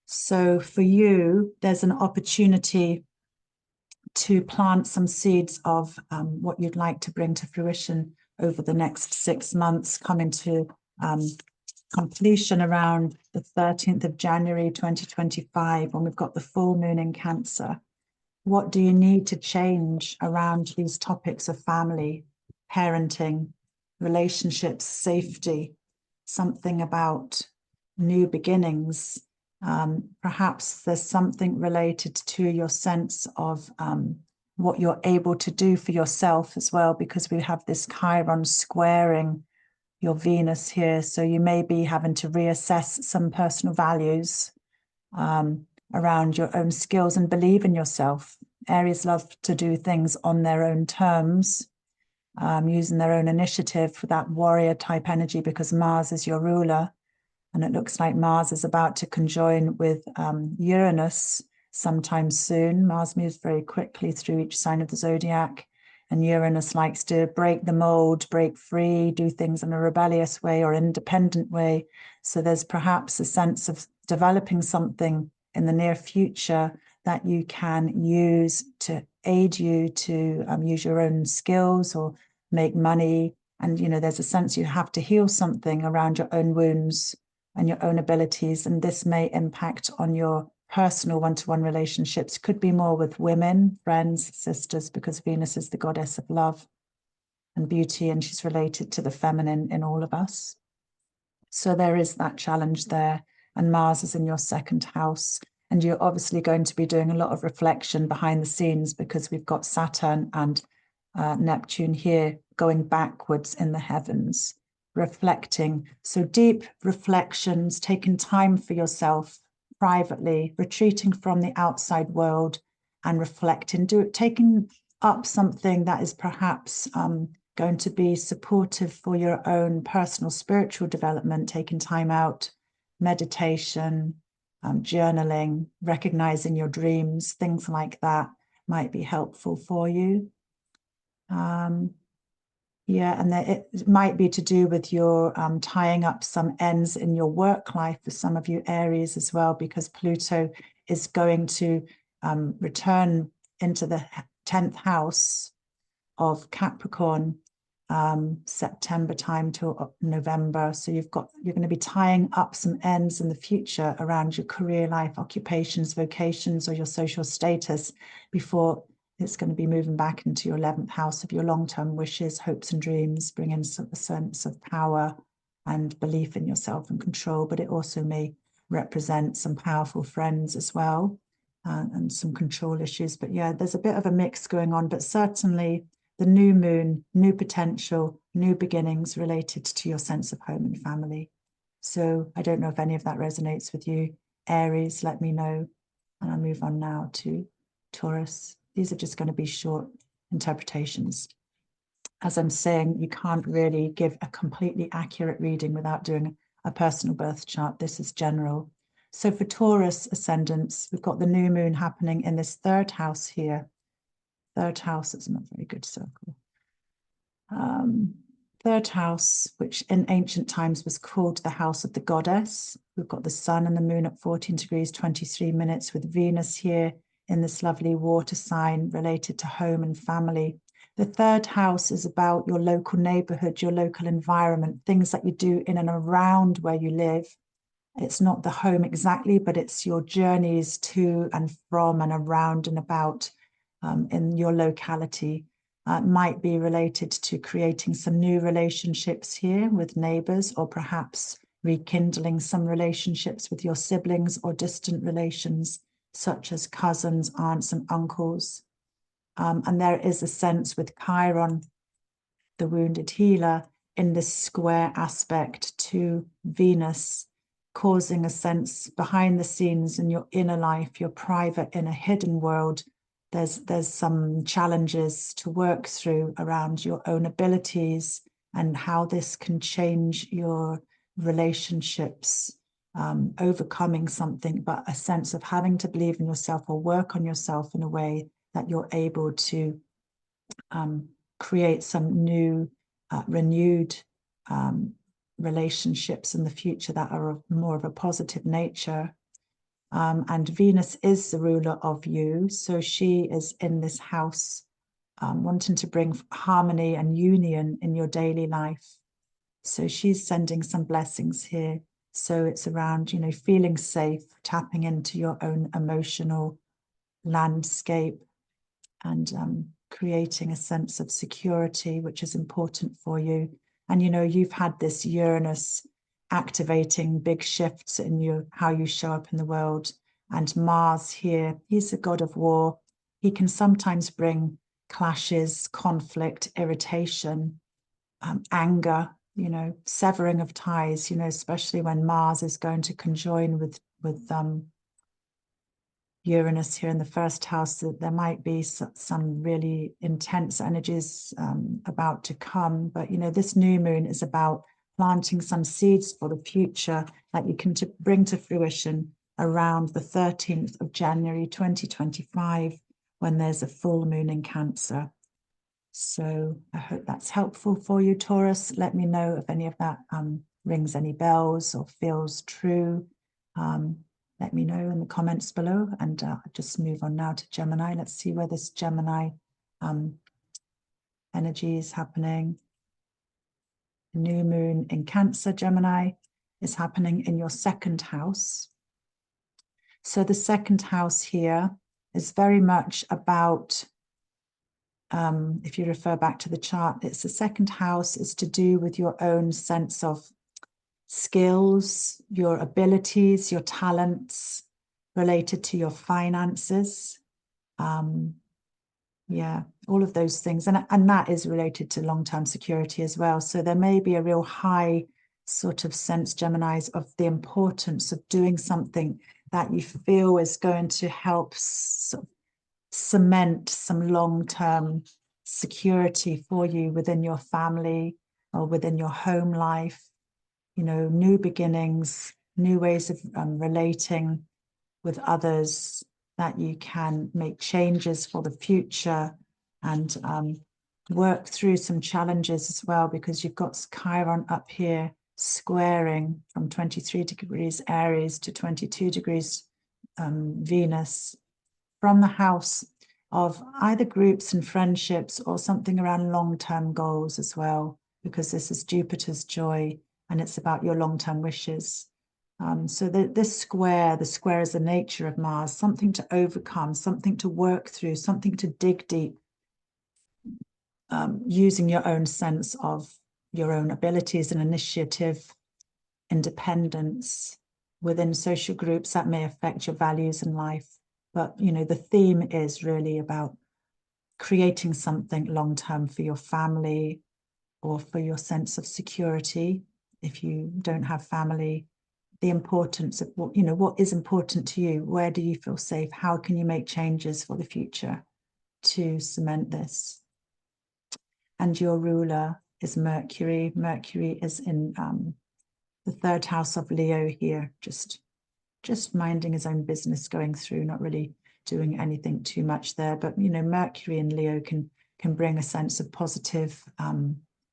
So for you, there's an opportunity to plant some seeds of what you'd like to bring to fruition over the next 6 months, coming to completion around the 13th of January 2025, when we've got the full moon in Cancer. What do you need to change around these topics of family, parenting, relationships, safety, something about new beginnings? Perhaps there's something related to your sense of what you're able to do for yourself as well, because we have this Chiron squaring your Venus here. So you may be having to reassess some personal values around your own skills and believe in yourself. Aries love to do things on their own terms, using their own initiative for that warrior type energy, because Mars is your ruler. And it looks like Mars is about to conjoin with Uranus sometime soon. Mars moves very quickly through each sign of the zodiac, and Uranus likes to break the mold, break free, do things in a rebellious way or independent way. So there's perhaps a sense of developing something in the near future that you can use to aid you to use your own skills or make money. And, you know, there's a sense you have to heal something around your own wounds and your own abilities. And this may impact on your personal one-to-one relationships. Could be more with women, friends, sisters, because Venus is the goddess of love and beauty, and she's related to the feminine in all of us. So there is that challenge there. and Mars is in your second house. And you're obviously going to be doing a lot of reflection behind the scenes because we've got Saturn and Neptune here going backwards in the heavens, reflecting. So deep reflections, taking time for yourself privately, retreating from the outside world and reflecting, taking up something that is perhaps going to be supportive for your own personal spiritual development, taking time out, meditation, journaling, recognizing your dreams, things like that might be helpful for you. Yeah, and it might be to do with your tying up some ends in your work life for some of you Aries as well, because Pluto is going to return into the 10th house of Capricorn September time to November. So you're going to be tying up some ends in the future around your career life, occupations, vocations, or your social status before it's going to be moving back into your 11th house of your long-term wishes, hopes and dreams, bringing a sense of power and belief in yourself and control. But it also may represent some powerful friends as well, and some control issues. But yeah, there's a bit of a mix going on, but certainly the new moon, new potential, new beginnings related to your sense of home and family. So I don't know if any of that resonates with you, Aries, let me know. And I'll move on now to Taurus. These are just going to be short interpretations. As I'm saying, you can't really give a completely accurate reading without doing a personal birth chart. This is general. So for Taurus ascendants, we've got the new moon happening in this third house here. Third house is not a very good circle. Third house, which in ancient times was called the house of the goddess. We've got the sun and the moon at 14 degrees, 23 minutes with Venus here in this lovely water sign related to home and family. The third house is about your local neighborhood, your local environment, things that you do in and around where you live. It's not the home exactly, but it's your journeys to and from and around and about in your locality. Might be related to creating some new relationships here with neighbors, or perhaps rekindling some relationships with your siblings or distant relations, such as cousins, aunts, and uncles. And there is a sense with Chiron, the wounded healer, in this square aspect to Venus, causing a sense behind the scenes in your inner life, your private inner hidden world. There's some challenges to work through around your own abilities and how this can change your relationships, overcoming something, but a sense of having to believe in yourself or work on yourself in a way that you're able to create some new, renewed relationships in the future that are of more of a positive nature. And Venus is the ruler of you, so she is in this house wanting to bring harmony and union in your daily life. So she's sending some blessings here. So it's around, feeling safe, tapping into your own emotional landscape and creating a sense of security, which is important for you. And, you've had this Uranus activating big shifts in how you show up in the world. And Mars here, he's the god of war. He can sometimes bring clashes, conflict, irritation, anger, severing of ties, especially when Mars is going to conjoin with Uranus here in the first house, that there might be some really intense energies about to come. But, this new moon is about planting some seeds for the future that you can bring to fruition around the 13th of January 2025, when there's a full moon in Cancer. So I hope that's helpful for you, Taurus. Let me know if any of that rings any bells or feels true. Let me know in the comments below, and I'll just move on now to Gemini. Let's see where this Gemini energy is happening. New moon in Cancer, Gemini, is happening in your second house. So the second house here is very much about, if you refer back to the chart, it's the second house is to do with your own sense of skills, your abilities, your talents related to your finances. Yeah, all of those things. And that is related to long-term security as well. So there may be a real high sort of sense, Geminis, of the importance of doing something that you feel is going to help sort of cement some long-term security for you within your family or within your home life. You know, new beginnings, new ways of relating with others, that you can make changes for the future and work through some challenges as well, because you've got Chiron up here squaring from 23 degrees Aries to 22 degrees Venus, from the house of either groups and friendships or something around long-term goals as well, because this is Jupiter's joy and it's about your long-term wishes. So this square, the square is the nature of Mars, something to overcome, something to work through, something to dig deep, using your own sense of your own abilities and initiative, independence within social groups that may affect your values in life. But, you know, the theme is really about creating something long-term for your family or for your sense of security. If you don't have family, the importance of what, you know, what is important to you? Where do you feel safe? How can you make changes for the future to cement this? And your ruler is Mercury. Mercury is in the third house of Leo here, just minding his own business, going through, not really doing anything too much there. But, you know, Mercury in Leo can bring a sense of positive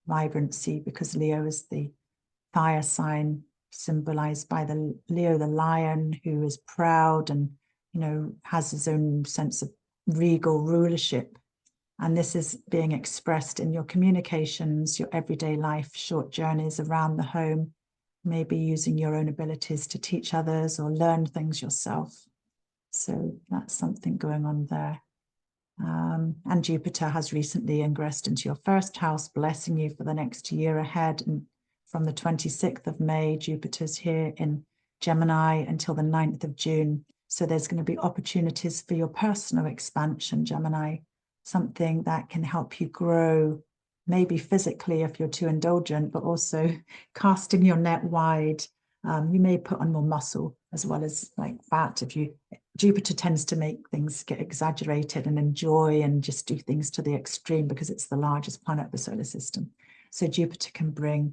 vibrancy, because Leo is the fire sign, symbolized by the Leo, the lion, who is proud and, you know, has his own sense of regal rulership. And this is being expressed in your communications, your everyday life, short journeys around the home, maybe using your own abilities to teach others or learn things yourself. So that's something going on there. And Jupiter has recently ingressed into your first house, blessing you for the next year ahead. And from the 26th of May, Jupiter's here in Gemini until the 9th of June. So there's going to be opportunities for your personal expansion, Gemini, something that can help you grow, maybe physically if you're too indulgent, but also casting your net wide. You may put on more muscle as well as like fat. Jupiter tends to make things get exaggerated and enjoy and just do things to the extreme, because it's the largest planet of the solar system. So Jupiter can bring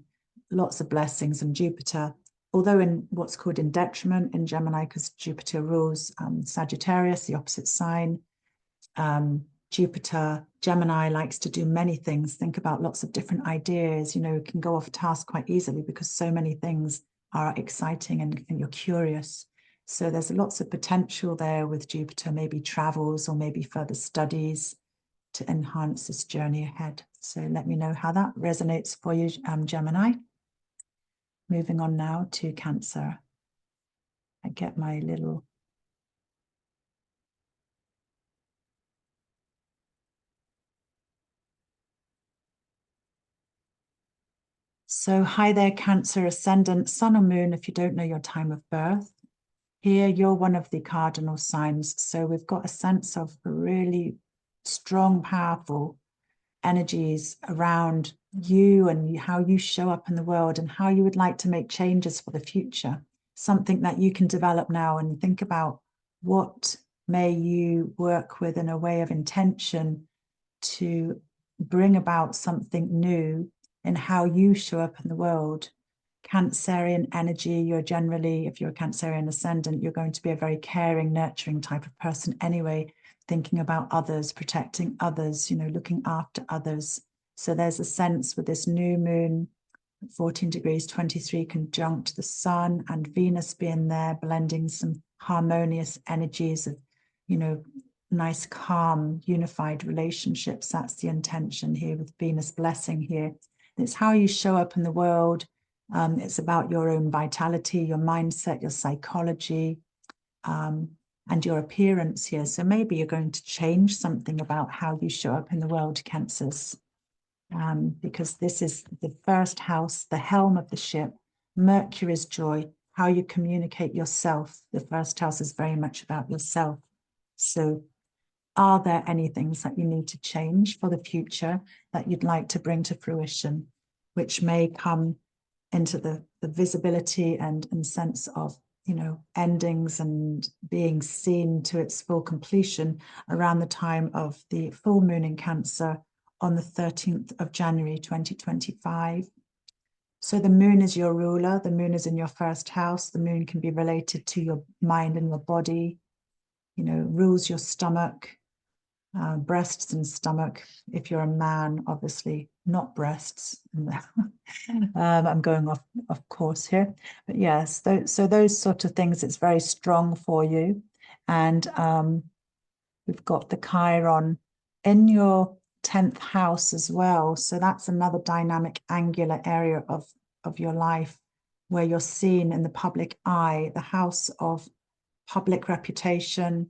lots of blessings. And Jupiter, although in what's called in detriment in Gemini, because Jupiter rules Sagittarius, the opposite sign, Jupiter, Gemini likes to do many things, think about lots of different ideas, you know, can go off task quite easily because so many things are exciting and you're curious. So there's lots of potential there with Jupiter, maybe travels or maybe further studies to enhance this journey ahead. So let me know how that resonates for you, Gemini. Moving on now to Cancer. I get my little... So hi there, Cancer, ascendant, sun or moon, if you don't know your time of birth. Here, you're one of the cardinal signs. So we've got a sense of really strong, powerful energies around you and how you show up in the world and how you would like to make changes for the future. Something that you can develop now and think about what may you work with in a way of intention to bring about something new in how you show up in the world. Cancerian energy, you're generally, if you're a Cancerian ascendant, you're going to be a very caring, nurturing type of person anyway, thinking about others, protecting others, you know, looking after others. So there's a sense with this new moon, 14 degrees 23 conjunct the sun and Venus being there, blending some harmonious energies of, you know, nice, calm, unified relationships. That's the intention here with Venus blessing here. It's how you show up in the world. It's about your own vitality, your mindset, your psychology, and your appearance here. So maybe you're going to change something about how you show up in the world, Cancers, because this is the first house, the helm of the ship, Mercury is joy, how you communicate yourself. The first house is very much about yourself. So are there any things that you need to change for the future that you'd like to bring to fruition, which may come into the visibility and sense of, you know, endings and being seen to its full completion around the time of the full moon in Cancer on the 13th of January 2025. So the moon is your ruler. The moon is in your first house. The moon can be related to your mind and your body, you know, rules your stomach, breasts and stomach. If you're a man, obviously not breasts. I'm going off course here, but yes, so those sort of things, it's very strong for you. And we've got the Chiron in your 10th house as well. So that's another dynamic angular area of your life where you're seen in the public eye, the house of public reputation,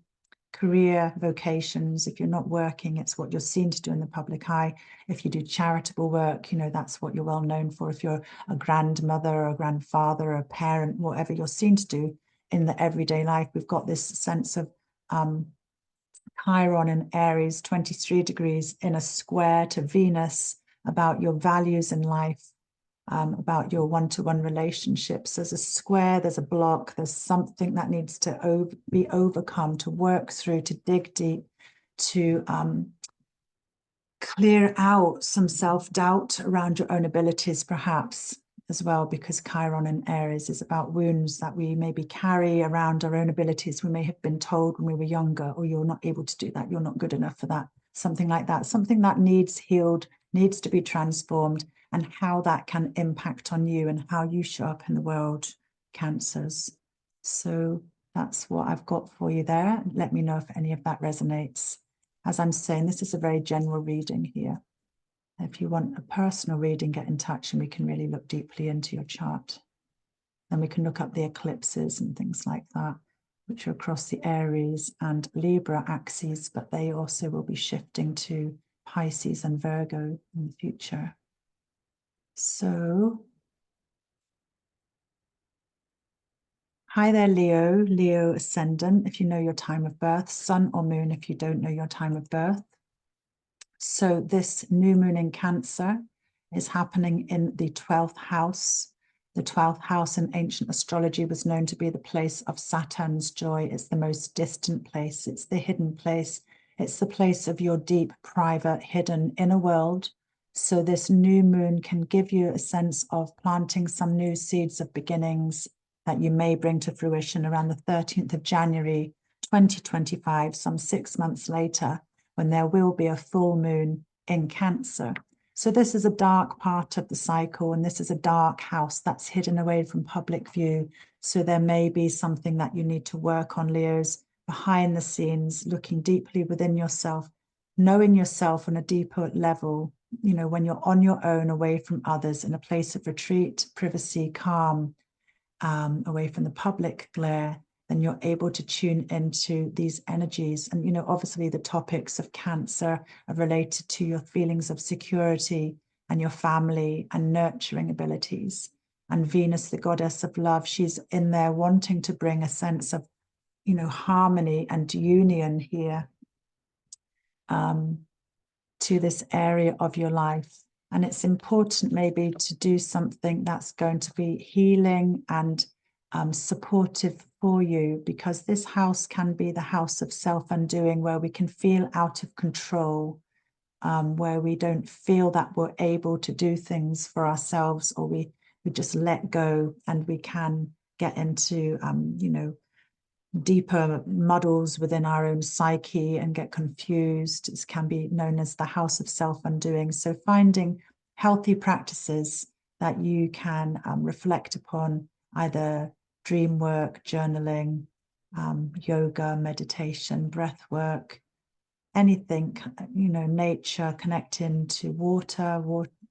career, vocations. If you're not working, it's what you're seen to do in the public eye. If you do charitable work, you know, that's what you're well known for. If you're a grandmother or a grandfather or a parent, whatever you're seen to do in the everyday life, we've got this sense of Chiron in Aries, 23 degrees in a square to Venus, about your values in life, about your one-to-one relationships. There's a square, there's a block, there's something that needs to be overcome, to work through, to dig deep, to clear out some self-doubt around your own abilities, perhaps, as well, because Chiron in Aries is about wounds that we maybe carry around our own abilities. We may have been told when we were younger, or you're not able to do that, you're not good enough for that, something like that, something that needs healed, needs to be transformed, and how that can impact on you and how you show up in the world, Cancers. So that's what I've got for you there. Let me know if any of that resonates. As I'm saying, this is a very general reading here. If you want a personal reading, get in touch and we can really look deeply into your chart. Then we can look up the eclipses and things like that, which are across the Aries and Libra axes, but they also will be shifting to Pisces and Virgo in the future. So, hi there, Leo ascendant, if you know your time of birth, sun or moon if you don't know your time of birth. So this new moon in Cancer is happening in the 12th house. The 12th house in ancient astrology was known to be the place of Saturn's joy. It's the most distant place. It's the hidden place. It's the place of your deep, private, hidden inner world. So this new moon can give you a sense of planting some new seeds of beginnings that you may bring to fruition around the 13th of January, 2025, some 6 months later, when there will be a full moon in Cancer. So this is a dark part of the cycle, and this is a dark house that's hidden away from public view. So there may be something that you need to work on, Leos, behind the scenes, looking deeply within yourself, knowing yourself on a deeper level, you know, when you're on your own, away from others, in a place of retreat, privacy, calm, away from the public glare, then you're able to tune into these energies. And, you know, obviously the topics of Cancer are related to your feelings of security and your family and nurturing abilities. And Venus, the goddess of love, she's in there wanting to bring a sense of, you know, harmony and union here to this area of your life. And it's important maybe to do something that's going to be healing and supportive for you, because this house can be the house of self-undoing, where we can feel out of control, where we don't feel that we're able to do things for ourselves, or we just let go, and we can get into, you know, deeper muddles within our own psyche and get confused. It can be known as the house of self-undoing. So finding healthy practices that you can reflect upon, either dream work, journaling, yoga, meditation, breath work, anything, you know, nature, connecting to water.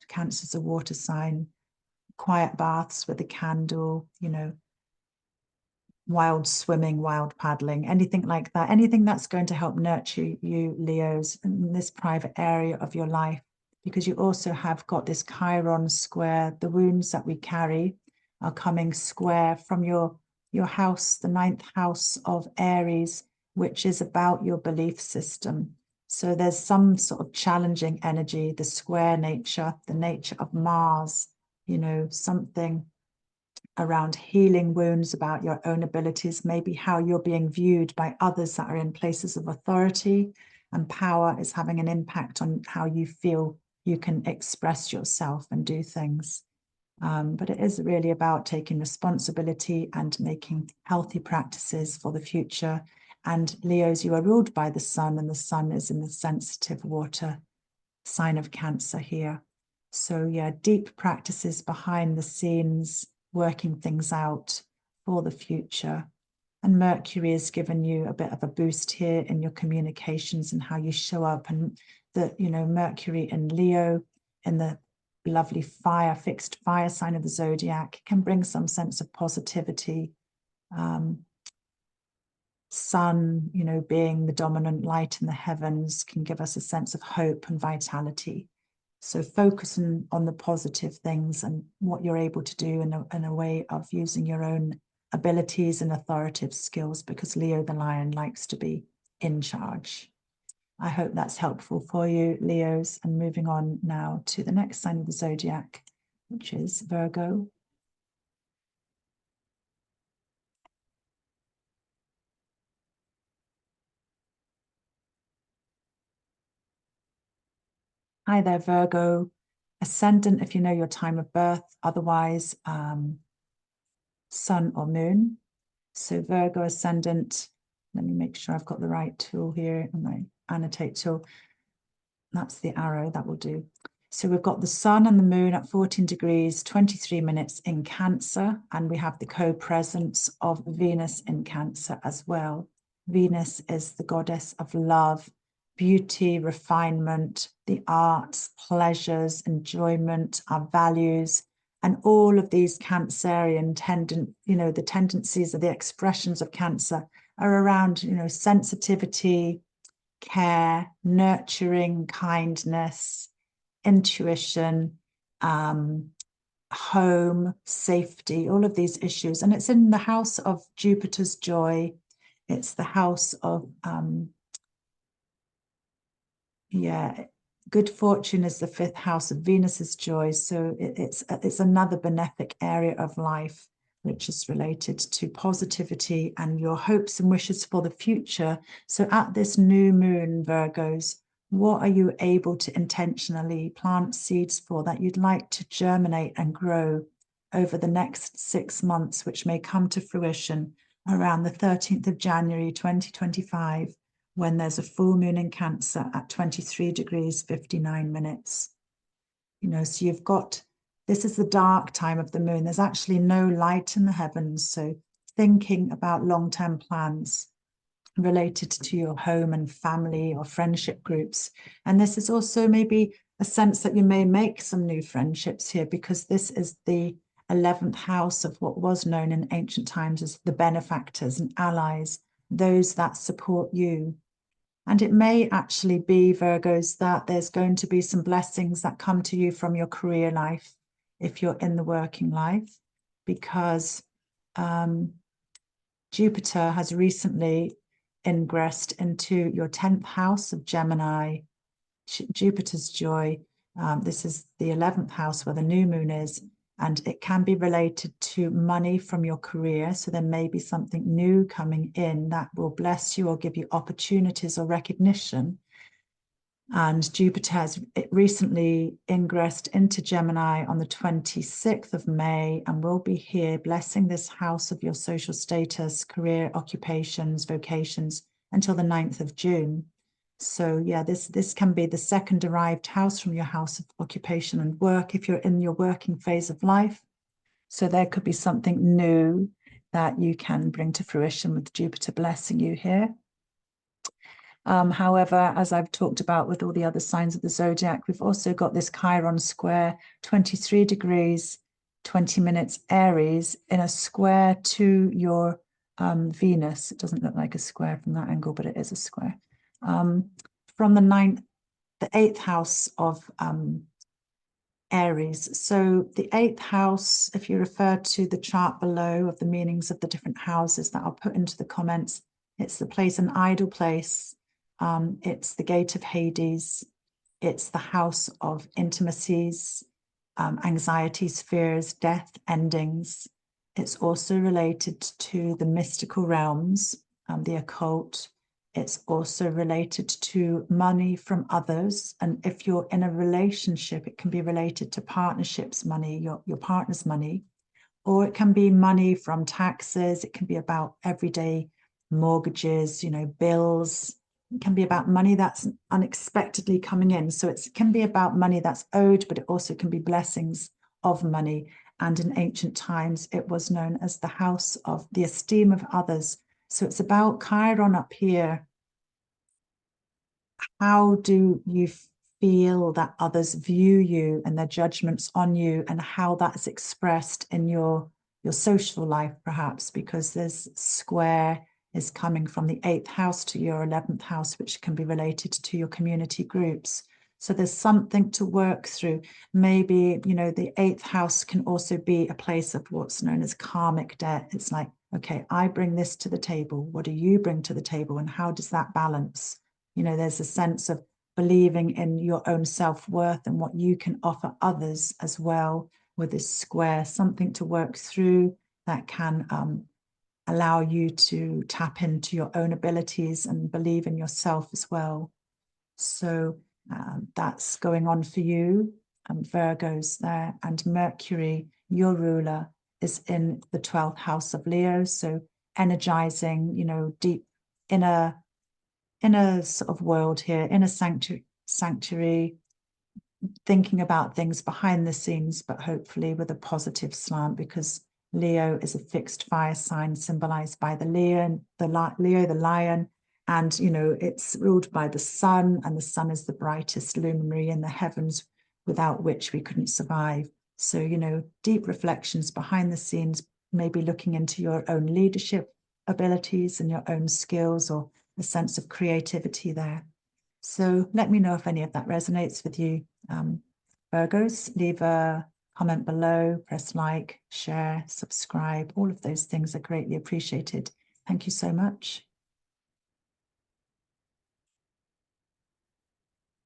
Cancer's a water sign. Quiet baths with a candle, you know, wild swimming, wild paddling, anything like that, anything that's going to help nurture you, Leos, in this private area of your life, because you also have got this Chiron square, the wounds that we carry, are coming square from your house, the 9th house of Aries, which is about your belief system. So there's some sort of challenging energy, the square nature, the nature of Mars, you know, something around healing wounds, about your own abilities, maybe how you're being viewed by others that are in places of authority and power is having an impact on how you feel you can express yourself and do things. But it is really about taking responsibility and making healthy practices for the future. And Leos, you are ruled by the sun, and the sun is in the sensitive water sign of Cancer here. So yeah, deep practices behind the scenes, working things out for the future. And Mercury has given you a bit of a boost here in your communications and how you show up. And the, you know, Mercury in Leo, in the lovely fixed fire sign of the zodiac, can bring some sense of positivity. Sun, you know, being the dominant light in the heavens, can give us a sense of hope and vitality. So focusing on the positive things and what you're able to do in a way of using your own abilities and authoritative skills, because Leo the lion likes to be in charge. I hope that's helpful for you, Leos. And moving on now to the next sign of the zodiac, which is Virgo. Hi there, Virgo. Ascendant, if you know your time of birth, otherwise sun or moon. So Virgo ascendant, let me make sure I've got the right tool here, my annotate tool. That's the arrow, that will do. So we've got the sun and the moon at 14 degrees, 23 minutes in Cancer, and we have the co-presence of Venus in Cancer as well. Venus is the goddess of love, beauty, refinement, the arts, pleasures, enjoyment, our values, and all of these Cancerian the tendencies of the expressions of Cancer are around, you know, sensitivity, care, nurturing, kindness, intuition, home, safety, all of these issues. And it's in the house of Jupiter's joy. It's the house of, good fortune is the 5th house of Venus's joy. So it's another benefic area of life, which is related to positivity and your hopes and wishes for the future. So at this new moon, Virgos, what are you able to intentionally plant seeds for that you'd like to germinate and grow over the next 6 months, which may come to fruition around the 13th of January, 2025, when there's a full moon in Cancer at 23 degrees, 59 minutes. You know, so you've got, this is the dark time of the moon. There's actually no light in the heavens. So thinking about long-term plans related to your home and family or friendship groups. And this is also maybe a sense that you may make some new friendships here, because this is the 11th house of what was known in ancient times as the benefactors and allies, those that support you. And it may actually be, Virgos, that there's going to be some blessings that come to you from your career life if you're in the working life, because Jupiter has recently ingressed into your 10th house of Gemini, Jupiter's joy. This is the 11th house where the new moon is, and it can be related to money from your career. So there may be something new coming in that will bless you or give you opportunities or recognition. And Jupiter has recently ingressed into Gemini on the 26th of May and will be here blessing this house of your social status, career, occupations, vocations until the 9th of June. So yeah, this can be the second derived house from your house of occupation and work if you're in your working phase of life. So there could be something new that you can bring to fruition with Jupiter blessing you here. However, as I've talked about with all the other signs of the zodiac, we've also got this Chiron square, 23 degrees, 20 minutes Aries, in a square to your Venus. It doesn't look like a square from that angle, but it is a square. From the 8th house of Aries. So the 8th house, if you refer to the chart below of the meanings of the different houses that I'll put into the comments, it's the place, an idle place. It's the gate of Hades. It's the house of intimacies, anxieties, fears, death, endings. It's also related to the mystical realms, the occult. It's also related to money from others. And if you're in a relationship, it can be related to partnerships money, your partner's money, or it can be money from taxes. It can be about everyday mortgages, bills. It can be about money that's unexpectedly coming in. So it can be about money that's owed, but it also can be blessings of money. And in ancient times, it was known as the house of the esteem of others. So it's about Chiron up here. How do you feel that others view you and their judgments on you, and how that is expressed in your social life, perhaps, because this square is coming from the 8th house to your 11th house, which can be related to your community groups. So there's something to work through. Maybe, the 8th house can also be a place of what's known as karmic debt. It's like, okay, I bring this to the table. What do you bring to the table? And how does that balance? There's a sense of believing in your own self-worth and what you can offer others as well with this square, something to work through that can allow you to tap into your own abilities and believe in yourself as well. So that's going on for you, Virgos there. And Mercury, your ruler, is in the 12th house of Leo. So energizing, deep inner sort of world here, in a sanctuary, thinking about things behind the scenes, but hopefully with a positive slant, because Leo is a fixed fire sign symbolized by the Leo, the lion, and it's ruled by the sun, and the sun is the brightest luminary in the heavens, without which we couldn't survive. So deep reflections behind the scenes, maybe looking into your own leadership abilities and your own skills, or a sense of creativity there. So let me know if any of that resonates with you. Virgos, leave a comment below, press like, share, subscribe. All of those things are greatly appreciated. Thank you so much.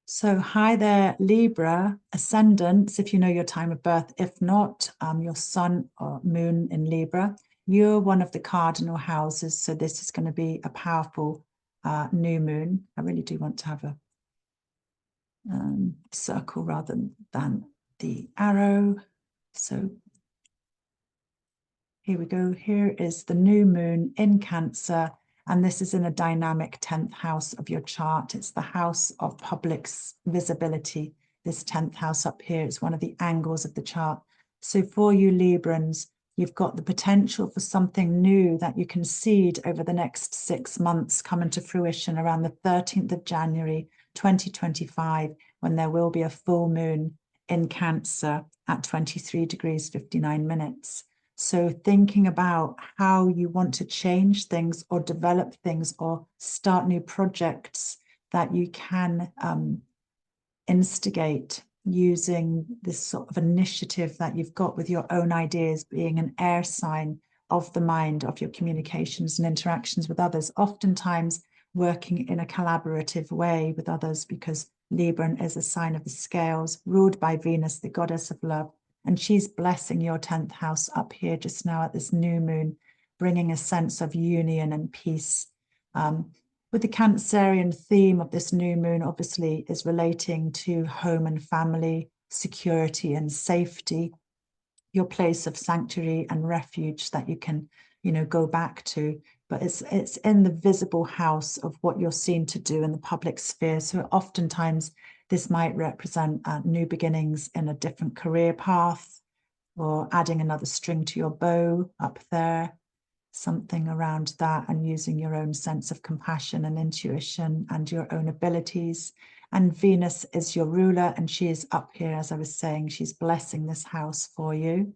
So hi there, Libra, ascendants, if you know your time of birth. If not, your sun or moon in Libra, you're one of the cardinal houses. So this is going to be a powerful new moon. I really do want to have a circle rather than the arrow. So here we go. Here is the new moon in Cancer, and this is in a dynamic 10th house of your chart. It's the house of public visibility. This 10th house up here is one of the angles of the chart. So for you Librans, you've got the potential for something new that you can seed over the next 6 months coming to fruition around the 13th of January 2025, when there will be a full moon in Cancer at 23 degrees 59 minutes. So thinking about how you want to change things or develop things or start new projects that you can instigate using this sort of initiative that you've got with your own ideas, being an air sign of the mind, of your communications and interactions with others, oftentimes working in a collaborative way with others, because Libra is a sign of the scales, ruled by Venus, the goddess of love. And she's blessing your 10th house up here just now at this new moon, bringing a sense of union and peace. With the Cancerian theme of this new moon, obviously, is relating to home and family, security and safety, your place of sanctuary and refuge that you can, go back to. But it's in the visible house of what you're seen to do in the public sphere. So oftentimes this might represent new beginnings in a different career path, or adding another string to your bow up there, something around that, and using your own sense of compassion and intuition and your own abilities. And Venus is your ruler, and she is up here, as I was saying, she's blessing this house for you.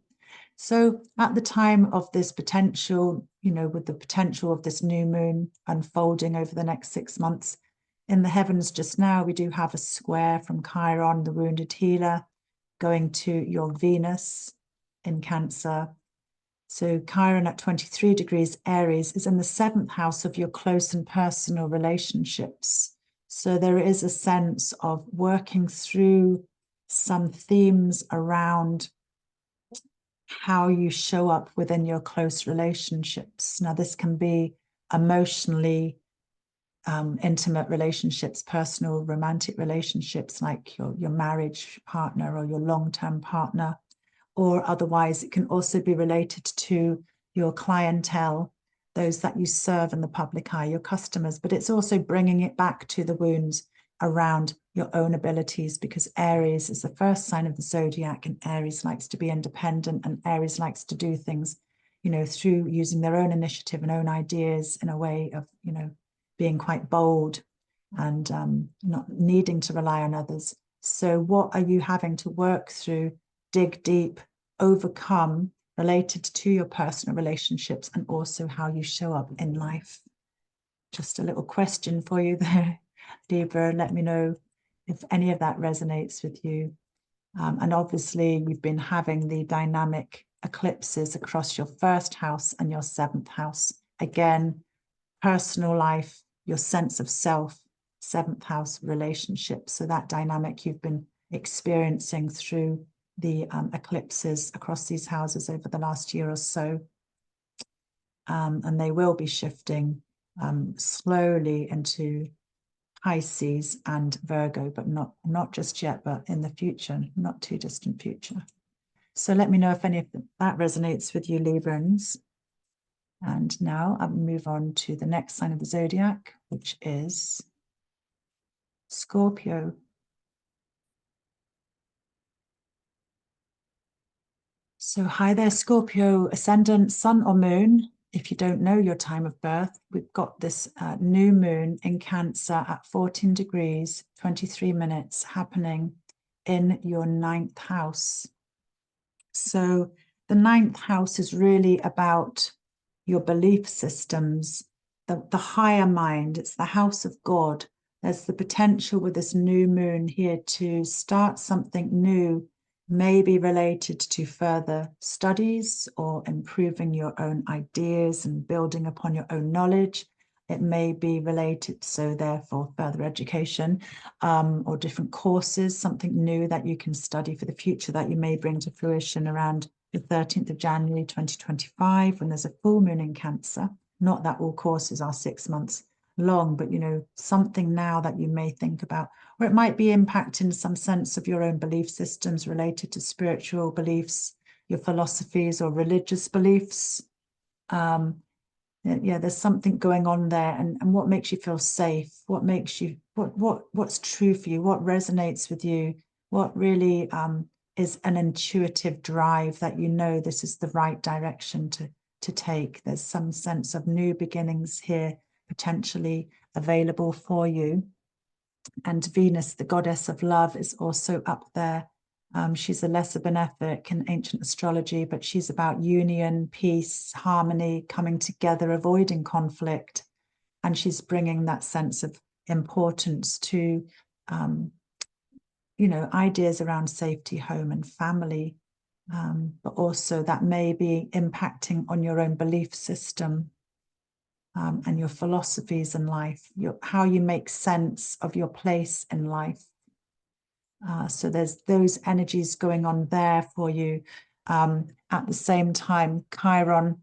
So at the time of this potential, with the potential of this new moon unfolding over the next 6 months, in the heavens just now, we do have a square from Chiron, the wounded healer, going to your Venus in Cancer. So Chiron at 23 degrees Aries is in the 7th house of your close and personal relationships. So there is a sense of working through some themes around how you show up within your close relationships. Now, this can be emotionally intimate relationships, personal, romantic relationships, like your marriage partner or your long-term partner, or otherwise it can also be related to your clientele, those that you serve in the public eye, your customers, but it's also bringing it back to the wounds around your own abilities, because Aries is the first sign of the zodiac, and Aries likes to be independent, and Aries likes to do things, you know, through using their own initiative and own ideas in a way of, you know, being quite bold and not needing to rely on others. So what are you having to work through, dig deep, overcome, related to your personal relationships and also how you show up in life? Just a little question for you there, Libra. Let me know if any of that resonates with you. And obviously, you've been having the dynamic eclipses across your 1st house and your 7th house. Again, personal life, your sense of self, 7th house relationships. So that dynamic you've been experiencing through the eclipses across these houses over the last year or so. And they will be shifting slowly into Pisces and Virgo, but not just yet, but in the future, not too distant future. So let me know if any of that resonates with you, Librans. And now I'll move on to the next sign of the zodiac, which is Scorpio. So hi there, Scorpio, ascendant, sun or moon. If you don't know your time of birth, we've got this new moon in Cancer at 14 degrees, 23 minutes happening in your 9th house. So the 9th house is really about your belief systems, the higher mind. It's the house of God. There's the potential with this new moon here to start something new, maybe related to further studies or improving your own ideas and building upon your own knowledge. It may be related, so therefore further education or different courses, something new that you can study for the future that you may bring to fruition around the 13th of January 2025, when there's a full moon in Cancer. Not that all courses are 6 months long, but, you know, something now that you may think about, or it might be impacting some sense of your own belief systems related to spiritual beliefs, your philosophies or religious beliefs. Yeah, there's something going on there, and what makes you feel safe, what makes you, what's true for you, what resonates with you, what really is an intuitive drive that you know this is the right direction to take. There's some sense of new beginnings here potentially available for you. And Venus, the goddess of love, is also up there. She's a lesser benefic in ancient astrology, but she's about union, peace, harmony, coming together, avoiding conflict. And she's bringing that sense of importance to, you know, ideas around safety, home and family, but also that may be impacting on your own belief system and your philosophies in life, how you make sense of your place in life. So there's those energies going on there for you. At the same time, Chiron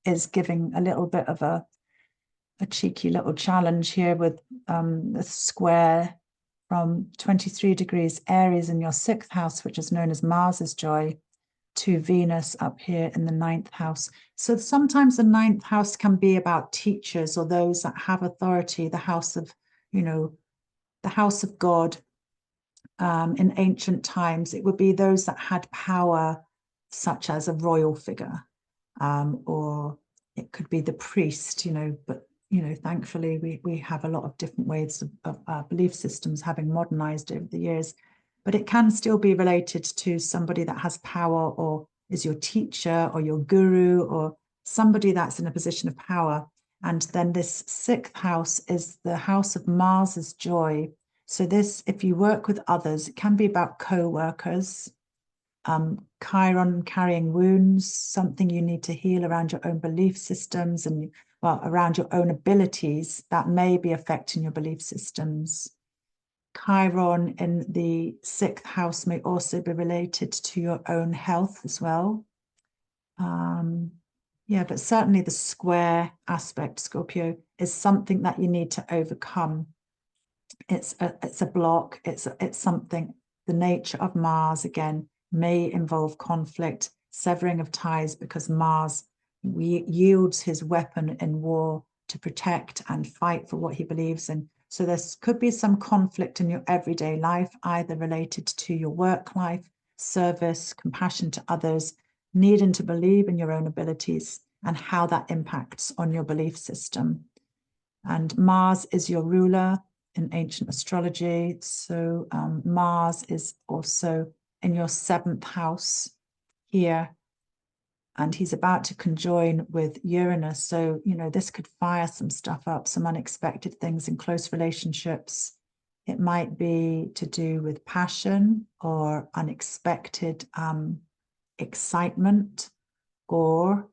is giving a little bit of a cheeky little challenge here with the square from 23 degrees Aries in your 6th house, which is known as Mars's joy, to Venus up here in the 9th house. So sometimes the 9th house can be about teachers or those that have authority, the house of, you know, the house of God. In ancient times, it would be those that had power, such as a royal figure, or it could be the priest, you know, but, you know, thankfully we have a lot of different ways of belief systems having modernized over the years, but it can still be related to somebody that has power or is your teacher or your guru or somebody that's in a position of power. And then this 6th house is the house of Mars's joy. So this, if you work with others, it can be about co-workers. Chiron carrying wounds, something you need to heal around your own belief systems and, well, around your own abilities that may be affecting your belief systems. Chiron in the 6th house may also be related to your own health as well. Yeah, but certainly the square aspect, Scorpio, is something that you need to overcome. It's a block. It's something. The nature of Mars again may involve conflict, severing of ties, because Mars yields his weapon in war to protect and fight for what he believes in. So there could be some conflict in your everyday life, either related to your work life, service, compassion to others, needing to believe in your own abilities and how that impacts on your belief system. And Mars is your ruler in ancient astrology. So Mars is also in your 7th house here. And he's about to conjoin with Uranus. So, you know, this could fire some stuff up, some unexpected things in close relationships. It might be to do with passion or unexpected excitement, or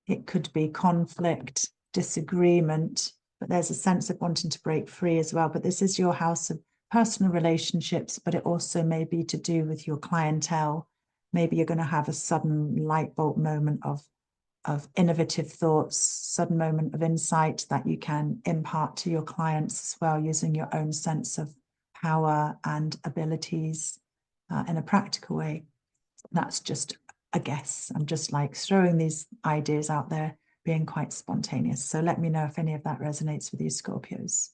it could be conflict, disagreement, but there's a sense of wanting to break free as well. But this is your house of personal relationships, but it also may be to do with your clientele. Maybe you're going to have a sudden light bulb moment of innovative thoughts, sudden moment of insight that you can impart to your clients as well, using your own sense of power and abilities in a practical way. That's just a guess. I'm just like throwing these ideas out there, being quite spontaneous. So let me know if any of that resonates with you, Scorpios.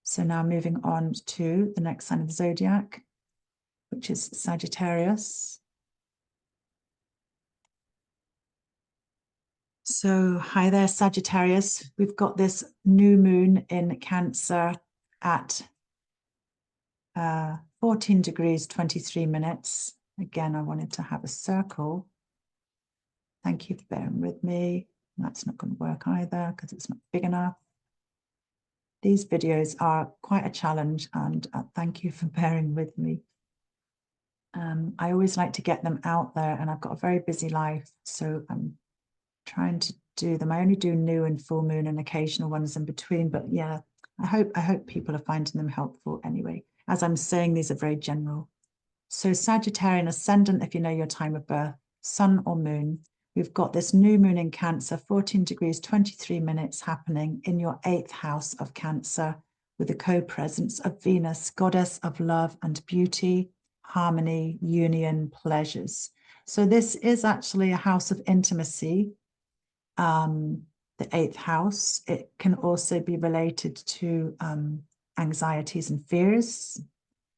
So now moving on to the next sign of the zodiac, which is Sagittarius. So hi there, Sagittarius. We've got this new moon in Cancer at 14 degrees, 23 minutes. Again, I wanted to have a circle. Thank you for bearing with me. That's not going to work either because it's not big enough. These videos are quite a challenge, and thank you for bearing with me. I always like to get them out there, and I've got a very busy life, so I'm trying to do them. I only do new and full moon and occasional ones in between, but yeah, I hope people are finding them helpful anyway. As I'm saying, these are very general. So Sagittarian ascendant, if you know your time of birth, sun or moon, we've got this new moon in Cancer, 14 degrees, 23 minutes happening in your 8th house of Cancer, with the co-presence of Venus, goddess of love and beauty, harmony, union, pleasures. So this is actually a house of intimacy, the 8th house. It can also be related to anxieties and fears,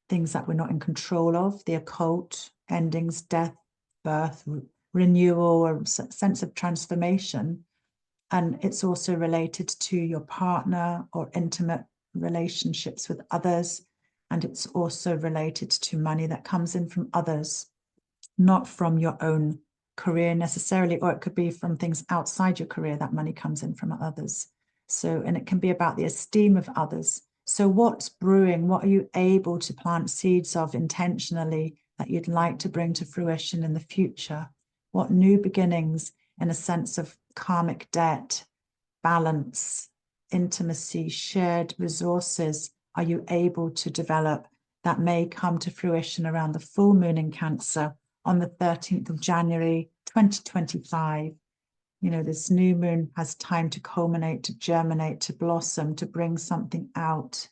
things that we're not in control of, the occult, endings, death, birth, renewal, or sense of transformation. And it's also related to your partner or intimate relationships with others. And it's also related to money that comes in from others, not from your own career necessarily, or it could be from things outside your career that money comes in from others. So, and it can be about the esteem of others. So what's brewing? What are you able to plant seeds of intentionally that you'd like to bring to fruition in the future? What new beginnings in a sense of karmic debt, balance, intimacy, shared resources are you able to develop that may come to fruition around the full moon in Cancer on the 13th of January, 2025. You know, this new moon has time to culminate, to germinate, to blossom, to bring something out.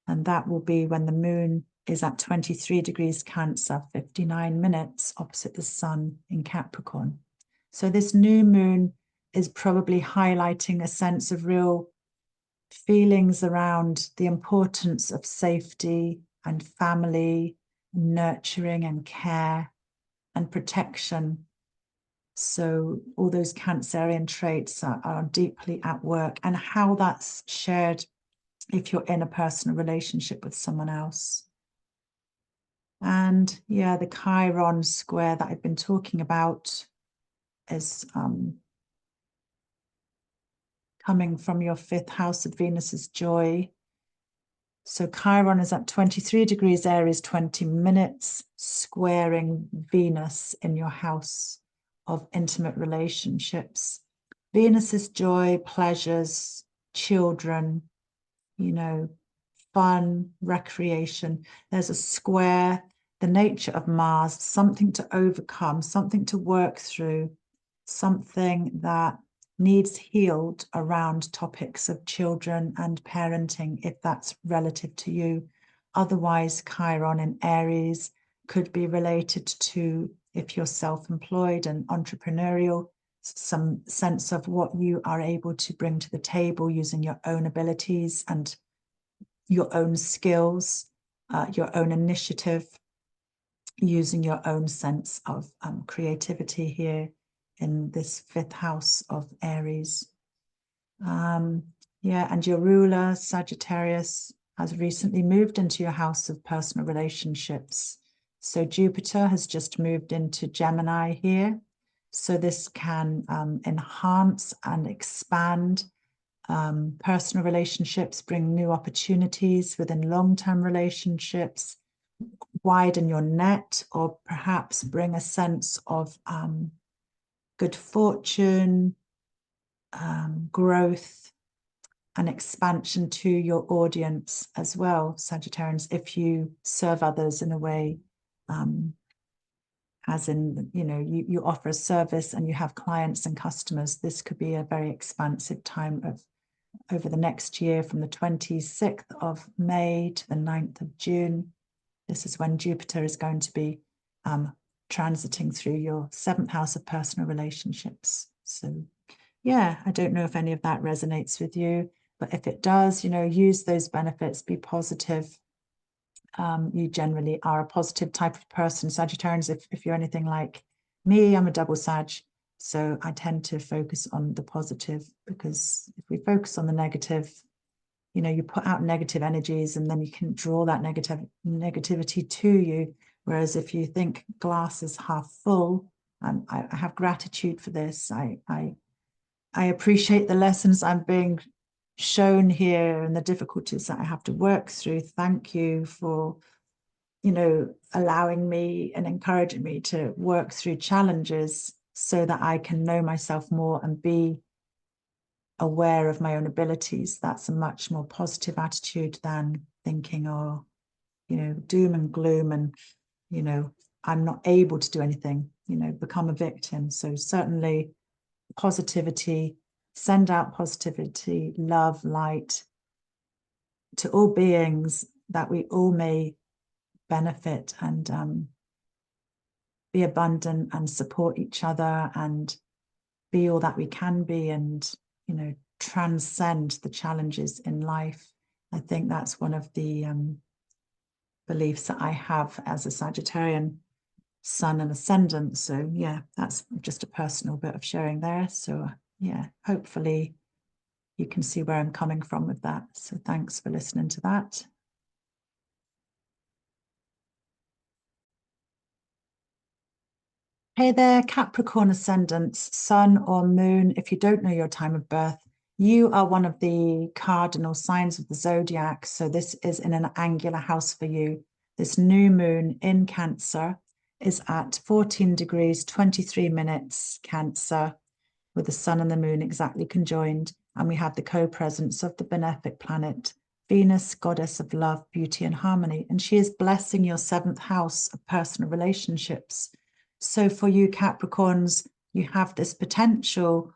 And that will be when the moon is at 23 degrees Cancer, 59 minutes opposite the sun in Capricorn. So this new moon is probably highlighting a sense of real feelings around the importance of safety and family, nurturing and care and protection. So all those Cancerian traits are deeply at work, and how that's shared if you're in a personal relationship with someone else. And yeah, the Chiron square that I've been talking about is coming from your 5th house of Venus's joy. So Chiron is at 23 degrees Aries, 20 minutes, squaring Venus in your house of intimate relationships. Venus is joy, pleasures, children, you know, fun, recreation. There's a square, the nature of Mars, something to overcome, something to work through, something that needs healed around topics of children and parenting, if that's relative to you. Otherwise, Chiron in Aries could be related to, if you're self-employed and entrepreneurial, some sense of what you are able to bring to the table using your own abilities and your own skills, your own initiative, using your own sense of creativity here in this 5th house of Aries. Yeah, and your ruler, Sagittarius, has recently moved into your house of personal relationships. So Jupiter has just moved into Gemini here. So this can enhance and expand personal relationships, bring new opportunities within long-term relationships, widen your net, or perhaps bring a sense of good fortune, growth, and expansion to your audience as well, Sagittarians, if you serve others in a way, as in, you know, you offer a service and you have clients and customers. This could be a very expansive time of over the next year, from the 26th of May to the 9th of June. This is when Jupiter is going to be transiting through your 7th house of personal relationships. So yeah, I don't know if any of that resonates with you, but if it does, you know, use those benefits, be positive. You generally are a positive type of person, Sagittarians. If you're anything like me, I'm a double Sag. So I tend to focus on the positive, because if we focus on the negative, you know, you put out negative energies and then you can draw that negativity to you. Whereas if you think glass is half full, I have gratitude for this. I appreciate the lessons I'm being shown here and the difficulties that I have to work through. Thank you for, you know, allowing me and encouraging me to work through challenges so that I can know myself more and be aware of my own abilities. That's a much more positive attitude than thinking, oh, you know, doom and gloom and, you know, I'm not able to do anything, you know, become a victim. So certainly positivity, send out positivity, love, light to all beings, that we all may benefit and be abundant and support each other and be all that we can be, and, you know, transcend the challenges in life. I think that's one of the beliefs that I have as a Sagittarian sun and ascendant. So yeah, that's just a personal bit of sharing there. So yeah, hopefully you can see where I'm coming from with that. So thanks for listening to that. Hey there, Capricorn ascendants, sun or moon. If you don't know your time of birth, you are one of the cardinal signs of the zodiac. So this is in an angular house for you. This new moon in Cancer is at 14 degrees, 23 minutes Cancer, with the sun and the moon exactly conjoined. And we have the co-presence of the benefic planet, Venus, goddess of love, beauty, and harmony. And she is blessing your 7th house of personal relationships. So for you Capricorns, you have this potential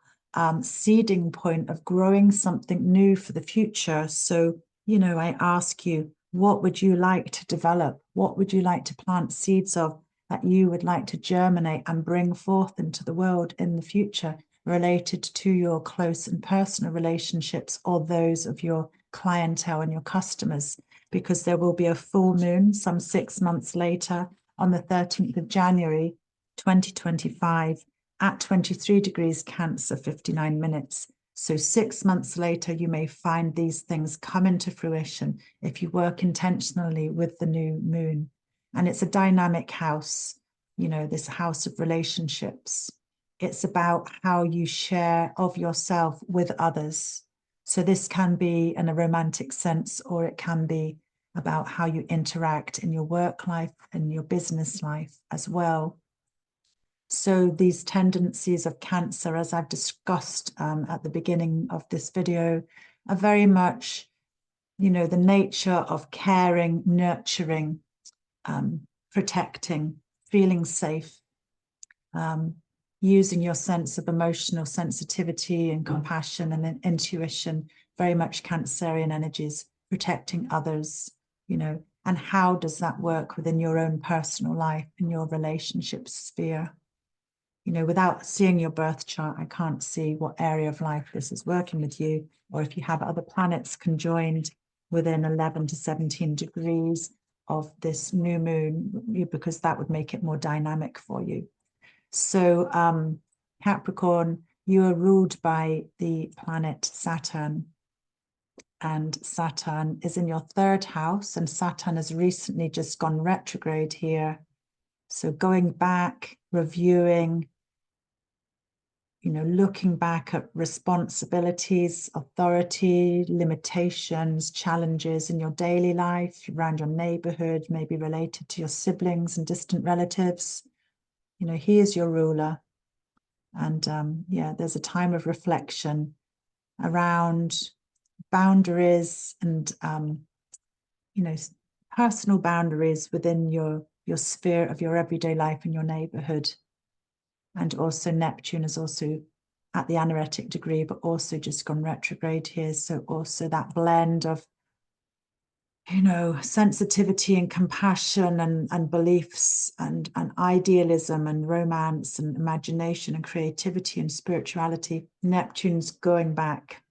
seeding point of growing something new for the future. So, you know, I ask you, what would you like to develop? What would you like to plant seeds of that you would like to germinate and bring forth into the world in the future, related to your close and personal relationships or those of your clientele and your customers? Because there will be a full moon some 6 months later on the 13th of January, 2025 at 23 degrees Cancer, 59 minutes. So 6 months later, you may find these things come into fruition if you work intentionally with the new moon. And it's a dynamic house, you know, this house of relationships. It's about how you share of yourself with others. So this can be in a romantic sense, or it can be about how you interact in your work life and your business life as well. So these tendencies of Cancer, as I've discussed at the beginning of this video, are very much, you know, the nature of caring, nurturing, protecting, feeling safe, using your sense of emotional sensitivity and compassion and intuition, very much Cancerian energies, protecting others, you know, and how does that work within your own personal life and your relationship sphere? You know, without seeing your birth chart, I can't see what area of life this is working with you, or if you have other planets conjoined within 11 to 17 degrees of this new moon, because that would make it more dynamic for you. So Capricorn, you are ruled by the planet Saturn, and Saturn is in your 3rd house, and Saturn has recently just gone retrograde here. So going back, reviewing, you know, looking back at responsibilities, authority, limitations, challenges in your daily life, around your neighborhood, maybe related to your siblings and distant relatives. You know, he is your ruler. And yeah, there's a time of reflection around boundaries and, you know, personal boundaries within your sphere of your everyday life and your neighborhood. And also Neptune is also at the anaretic degree, but also just gone retrograde here. So also that blend of, you know, sensitivity and compassion and beliefs and idealism and romance and imagination and creativity and spirituality. Neptune's going back,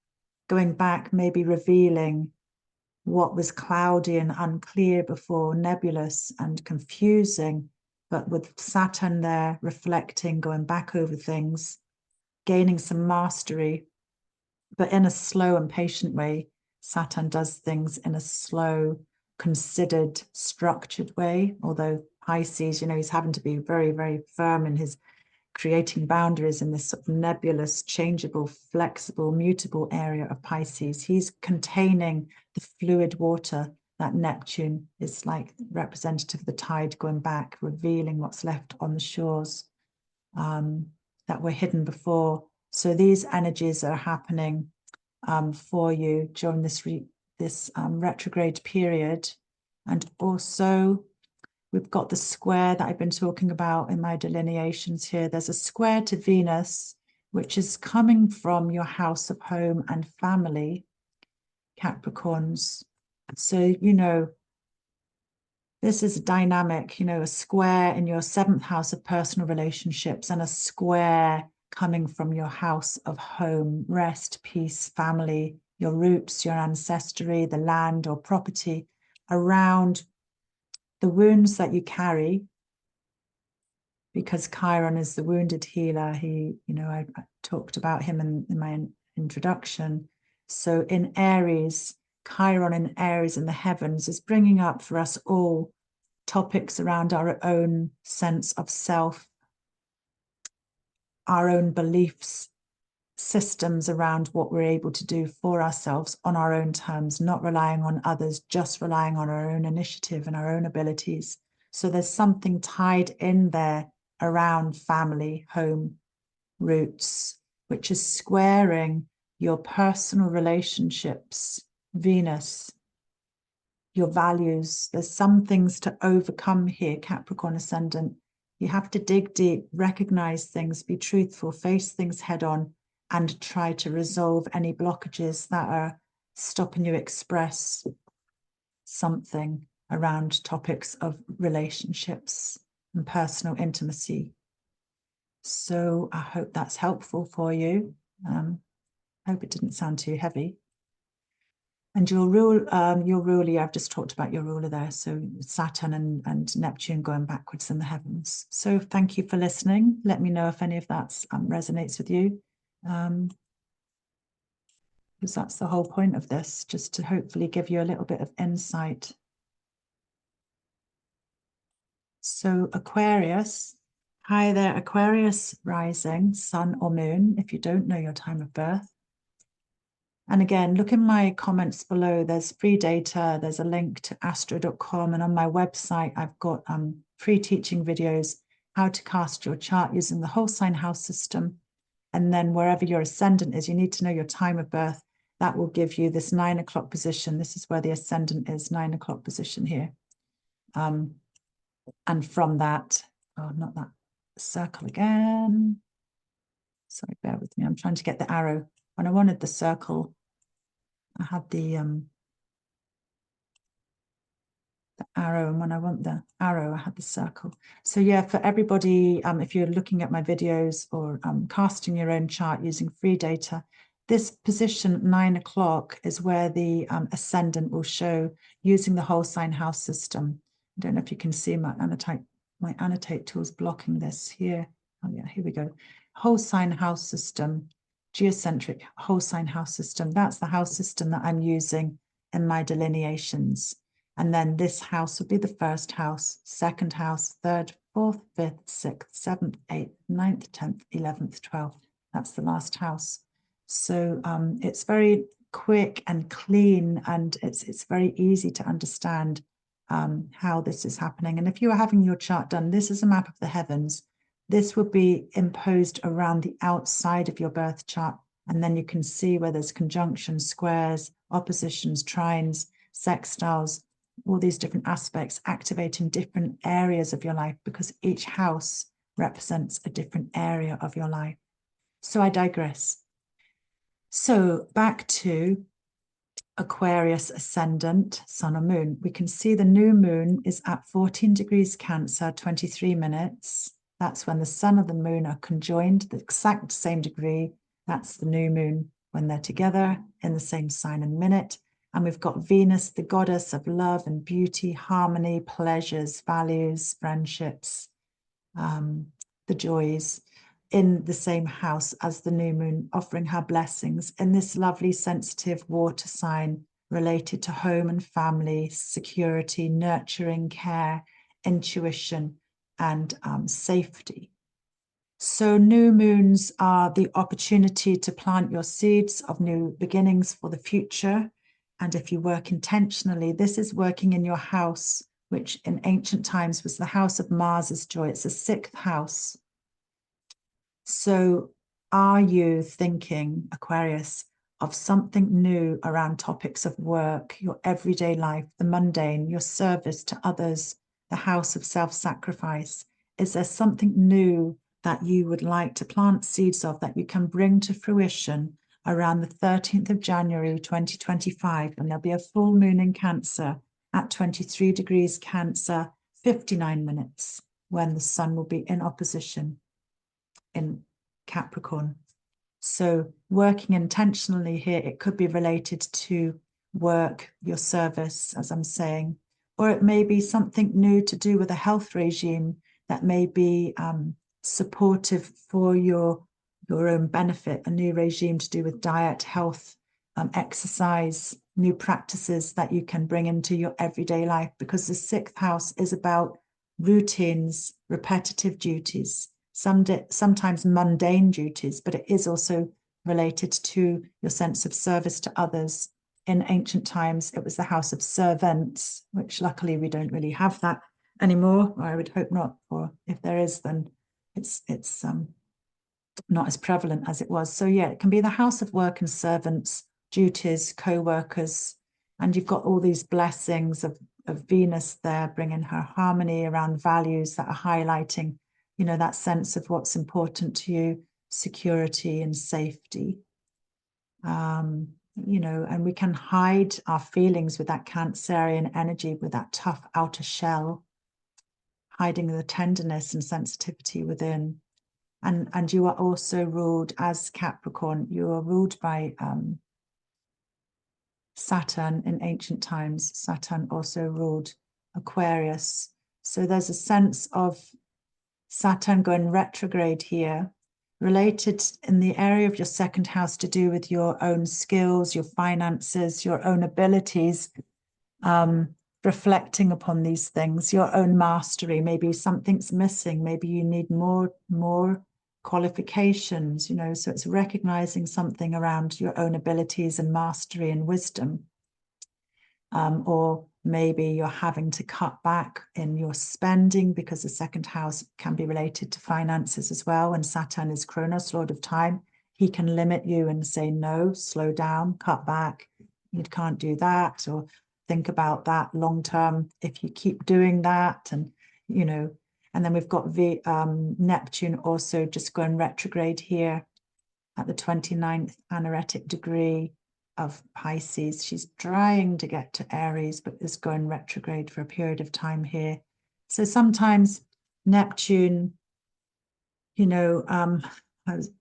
maybe revealing what was cloudy and unclear before, nebulous and confusing, but with Saturn there reflecting, going back over things, gaining some mastery, but in a slow and patient way. Saturn does things in a slow, considered, structured way, although Pisces, you know, he's having to be very, very firm in his creating boundaries in this sort of nebulous, changeable, flexible, mutable area of Pisces. He's containing the fluid water that Neptune is like representative of the tide going back, revealing what's left on the shores that were hidden before. So these energies are happening for you during this retrograde period. And also we've got the square that I've been talking about in my delineations here. There's a square to Venus, which is coming from your house of home and family, Capricorns. So, you know, this is a dynamic, you know, a square in your 7th house of personal relationships and a square coming from your house of home, rest, peace, family, your roots, your ancestry, the land or property, around the wounds that you carry, because Chiron is the wounded healer. He, you know, I talked about him in my introduction. So in Aries, Chiron in Aries in the heavens is bringing up for us all topics around our own sense of self, our own beliefs, systems around what we're able to do for ourselves on our own terms, not relying on others, just relying on our own initiative and our own abilities. So there's something tied in there around family, home, roots, which is squaring your personal relationships, Venus, your values. There's some things to overcome here, Capricorn ascendant. You have to dig deep, recognize things, be truthful, face things head on, and try to resolve any blockages that are stopping you express something around topics of relationships and personal intimacy. So I hope that's helpful for you. I hope it didn't sound too heavy. And your ruler, I've just talked about your ruler there. So Saturn and Neptune going backwards in the heavens. So thank you for listening. Let me know if any of that resonates with you. Because that's the whole point of this, just to hopefully give you a little bit of insight. So Aquarius, hi there, Aquarius rising, sun or moon, if you don't know your time of birth. And again, look in my comments below. There's free data. There's a link to astro.com. And on my website, I've got free teaching videos, how to cast your chart using the whole sign house system. And then wherever your ascendant is, you need to know your time of birth. That will give you this 9 o'clock position. This is where the ascendant is, 9 o'clock position here. And from that, oh, not that circle again. Sorry, bear with me. I'm trying to get the arrow. When I wanted the circle, I had the arrow, and when I want the arrow, I had the circle. So yeah, for everybody, if you're looking at my videos or casting your own chart using free data, this position 9 o'clock is where the ascendant will show using the whole sign house system. I don't know if you can see my annotate tool's blocking this here. Oh yeah, here we go. Whole sign house system, geocentric whole sign house system. That's the house system that I'm using in my delineations. And then this house would be the first house, second house, third, fourth, fifth, sixth, seventh, eighth, ninth, 10th, 11th, 12th. That's the last house. So it's very quick and clean, and it's very easy to understand how this is happening. And if you are having your chart done, this is a map of the heavens. This would be imposed around the outside of your birth chart. And then you can see where there's conjunctions, squares, oppositions, trines, sextiles, all these different aspects activating different areas of your life, because each house represents a different area of your life. So I digress. So back to Aquarius ascendant, sun or moon. We can see the new moon is at 14 degrees Cancer, 23 minutes. That's when the sun and the moon are conjoined, the exact same degree. That's the new moon when they're together in the same sign and minute. And we've got Venus, the goddess of love and beauty, harmony, pleasures, values, friendships, the joys, in the same house as the new moon, offering her blessings in this lovely, sensitive water sign related to home and family, security, nurturing, care, intuition, and safety. So new moons are the opportunity to plant your seeds of new beginnings for the future. And if you work intentionally, this is working in your house, which in ancient times was the house of Mars's joy. It's the 6th house. So are you thinking, Aquarius, of something new around topics of work, your everyday life, the mundane, your service to others, the house of self-sacrifice? Is there something new that you would like to plant seeds of that you can bring to fruition around the 13th of January 2025, and there'll be a full moon in Cancer at 23 degrees Cancer, 59 minutes, when the sun will be in opposition in Capricorn. So working intentionally here, it could be related to work, your service, as I'm saying, or it may be something new to do with a health regime that may be supportive for your own benefit, a new regime to do with diet, health, exercise, new practices that you can bring into your everyday life, because the 6th house is about routines, repetitive duties, sometimes mundane duties, but it is also related to your sense of service to others. In ancient times, it was the house of servants, which luckily we don't really have that anymore, or I would hope not, or if there is, then it's not as prevalent as it was. So yeah, it can be the house of work and servants, duties, co-workers, and you've got all these blessings of Venus there, bringing her harmony around values that are highlighting, you know, that sense of what's important to you, security and safety. You know, and we can hide our feelings with that Cancerian energy, with that tough outer shell, hiding the tenderness and sensitivity within. And you are also ruled as Capricorn, you are ruled by Saturn in ancient times. Saturn also ruled Aquarius. So there's a sense of Saturn going retrograde here, related in the area of your 2nd house to do with your own skills, your finances, your own abilities, reflecting upon these things, your own mastery. Maybe something's missing. Maybe you need more qualifications, you know, so it's recognizing something around your own abilities and mastery and wisdom. Or maybe you're having to cut back in your spending, because the second house can be related to finances as well. And Saturn is Kronos, Lord of Time. He can limit you and say, no, slow down, cut back. You can't do that. Or think about that long term if you keep doing that. And, you know, and then we've got Neptune also just going retrograde here at the 29th anaretic degree of Pisces. She's trying to get to Aries, but is going retrograde for a period of time here. So sometimes Neptune, you know,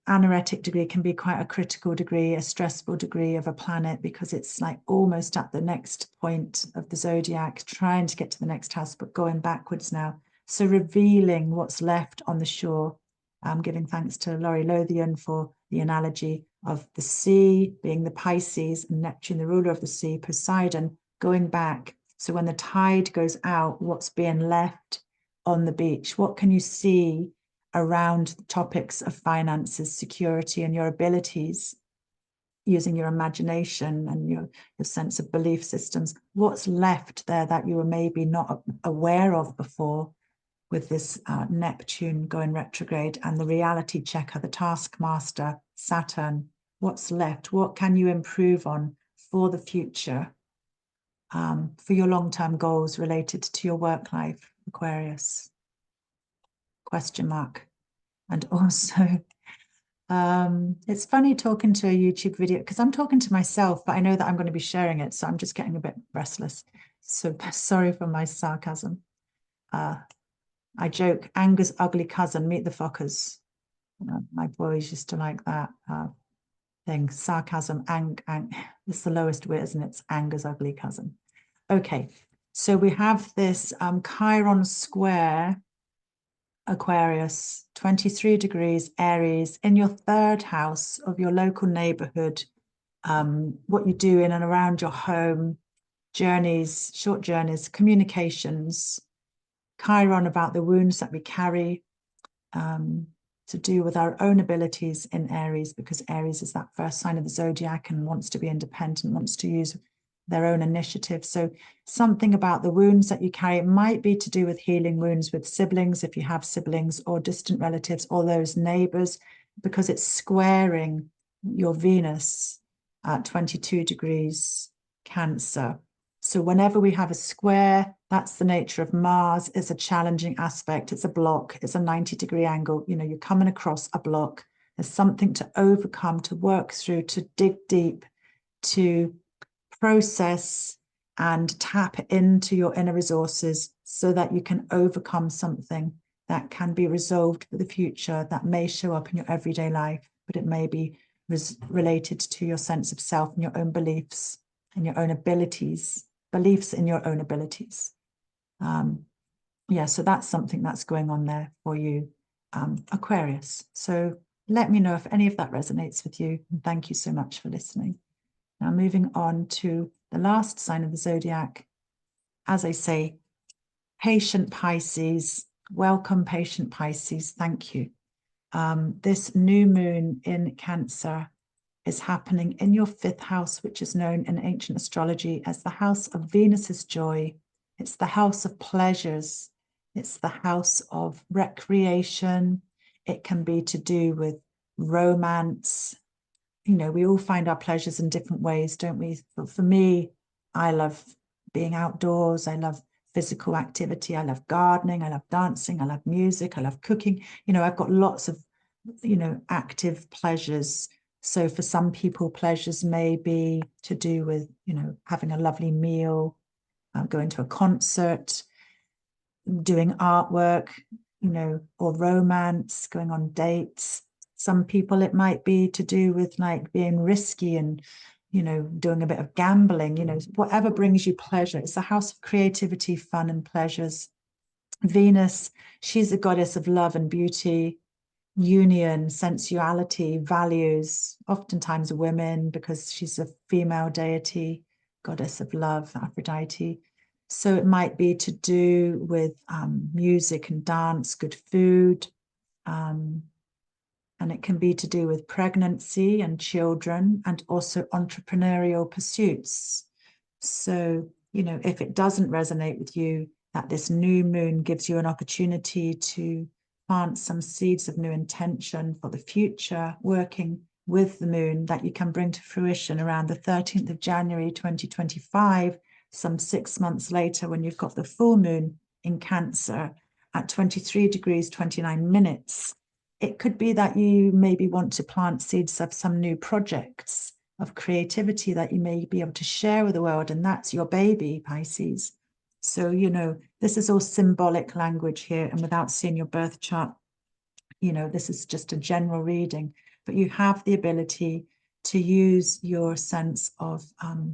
anaretic degree can be quite a critical degree, a stressful degree of a planet, because it's like almost at the next point of the zodiac, trying to get to the next house, but going backwards now. So revealing what's left on the shore. I'm giving thanks to Laurie Lothian for the analogy of the sea being the Pisces and Neptune, the ruler of the sea, Poseidon, going back. So when the tide goes out, what's being left on the beach? What can you see around topics of finances, security, and your abilities, using your imagination and your sense of belief systems? What's left there that you were maybe not aware of before, with this Neptune going retrograde and the reality checker, the taskmaster, Saturn? What's left? What can you improve on for the future, for your long-term goals related to your work life, Aquarius? Question mark. And also, it's funny talking to a YouTube video, because I'm talking to myself, but I know that I'm going to be sharing it, so I'm just getting a bit restless. So sorry for my sarcasm. I joke, Anger's ugly cousin, meet the Fockers. My boys used to like that thing, sarcasm, it's the lowest wit, isn't it? It's Anger's ugly cousin. Okay, so we have this Chiron square, Aquarius, 23 degrees, Aries, in your third house of your local neighborhood, what you do in and around your home, journeys, short journeys, communications. Chiron about the wounds that we carry, to do with our own abilities in Aries, because Aries is that first sign of the zodiac and wants to be independent, wants to use their own initiative. So something about the wounds that you carry. It might be to do with healing wounds with siblings, if you have siblings, or distant relatives, or those neighbors, because it's squaring your Venus at 22 degrees Cancer. So whenever we have a square, that's the nature of Mars. It's a challenging aspect. It's a block. It's a 90-degree angle. You know, you're coming across a block. There's something to overcome, to work through, to dig deep, to process and tap into your inner resources, so that you can overcome something that can be resolved for the future, that may show up in your everyday life, but it may be related to your sense of self and your own beliefs and your own abilities, beliefs in your own abilities. Yeah, so that's something that's going on there for you, Aquarius. So let me know if any of that resonates with you. And thank you so much for listening. Now, moving on to the last sign of the zodiac. As I say, patient Pisces. Welcome, patient Pisces. Thank you. This new moon in Cancer is happening in your fifth house, which is known in ancient astrology as the house of Venus's joy. It's the house of pleasures. It's the house of recreation. It can be to do with romance. You know, we all find our pleasures in different ways, don't we? But for me, I love being outdoors. I love physical activity. I love gardening. I love dancing. I love music. I love cooking. You know, I've got lots of, you know, active pleasures. So for some people, pleasures may be to do with, you know, having a lovely meal, going to a concert, doing artwork, you know, or romance, going on dates. Some people, it might be to do with like being risky and, you know, doing a bit of gambling, you know, whatever brings you pleasure. It's a house of creativity, fun, and pleasures. Venus, she's a goddess of love and beauty, union, sensuality, values, oftentimes women, because she's a female deity, goddess of love, Aphrodite. So it might be to do with music and dance, good food, And it can be to do with pregnancy and children and also entrepreneurial pursuits. So, you know, if it doesn't resonate with you, that this new moon gives you an opportunity to plant some seeds of new intention for the future, working with the moon, that you can bring to fruition around the 13th of January 2025, some 6 months later, when you've got the full moon in Cancer at 23 degrees 29 minutes. It could be that you maybe want to plant seeds of some new projects of creativity that you may be able to share with the world, and that's your baby, Pisces. So, you know, this is all symbolic language here, and without seeing your birth chart, you know, this is just a general reading, but you have the ability to use your sense of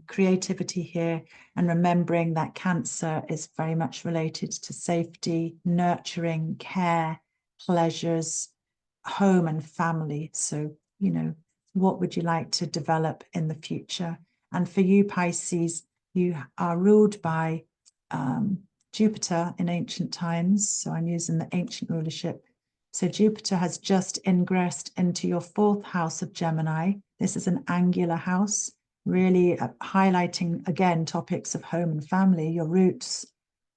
creativity here, and remembering that Cancer is very much related to safety, nurturing, care, pleasures, home and family. So, you know, what would you like to develop in the future? And for you, Pisces, you are ruled by Jupiter in ancient times. So I'm using the ancient rulership. So Jupiter has just ingressed into your 4th house of Gemini. This is an angular house, really highlighting, again, topics of home and family, your roots,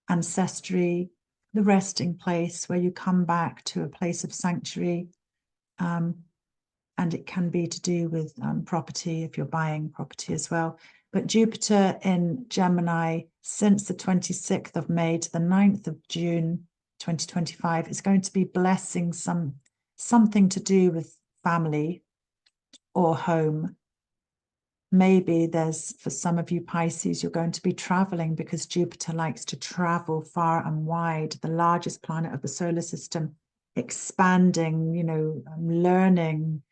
ancestry, the resting place where you come back to a place of sanctuary. And it can be to do with property, if you're buying property as well. But Jupiter in Gemini since the 26th of May to the 9th of June 2025 is going to be blessing something to do with family or home. Maybe there's, for some of you Pisces, you're going to be traveling, because Jupiter likes to travel far and wide, the largest planet of the solar system, expanding, you know, learning,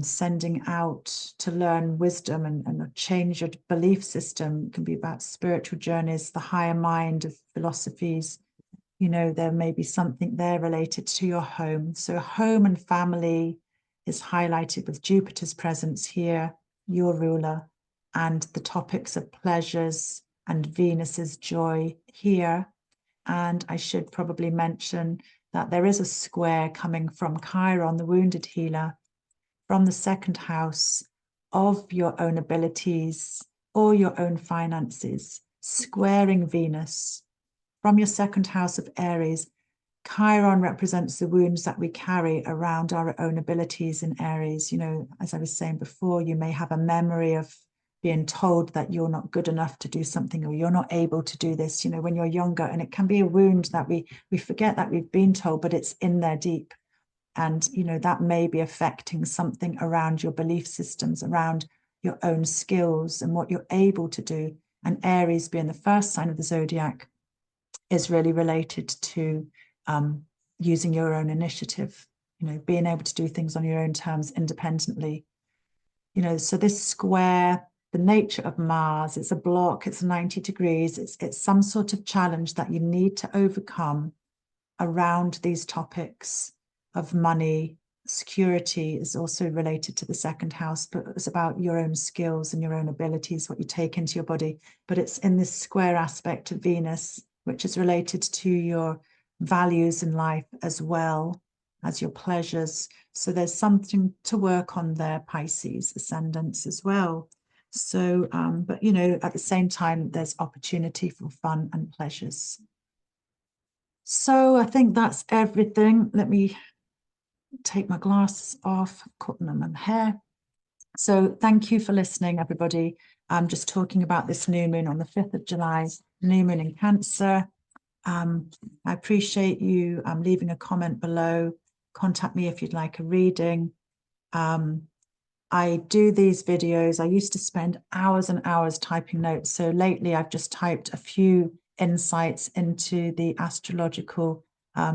sending out to learn wisdom and change your belief system. It can be about spiritual journeys, the higher mind of philosophies. You know, there may be something there related to your home. So home and family is highlighted with Jupiter's presence here, your ruler, and the topics of pleasures and Venus's joy here. And I should probably mention that there is a square coming from Chiron, the wounded healer, from the 2nd house of your own abilities or your own finances, squaring Venus. From your 2nd house of Aries, Chiron represents the wounds that we carry around our own abilities in Aries. You know, as I was saying before, you may have a memory of being told that you're not good enough to do something, or you're not able to do this, you know, when you're younger. And it can be a wound that we forget that we've been told, but it's in there deep. And, you know, that may be affecting something around your belief systems, around your own skills and what you're able to do. And Aries, being the first sign of the zodiac, is really related to using your own initiative, you know, being able to do things on your own terms independently. You know, so this square, the nature of Mars, it's a block, it's 90 degrees, it's some sort of challenge that you need to overcome around these topics of money. Security is also related to the 2nd house, but it's about your own skills and your own abilities, what you take into your body. But it's in this square aspect of Venus, which is related to your values in life as well as your pleasures. So there's something to work on there, Pisces ascendants as well. So, but, you know, at the same time, there's opportunity for fun and pleasures. So I think that's everything. Let me take my glasses off, cutting them in hair. So thank you for listening, everybody. I'm just talking about this new moon on the 5th of July, new moon in Cancer. I appreciate you leaving a comment below. Contact me if you'd like a reading. I do these videos. I used to spend hours and hours typing notes. So lately I've just typed a few insights into the astrological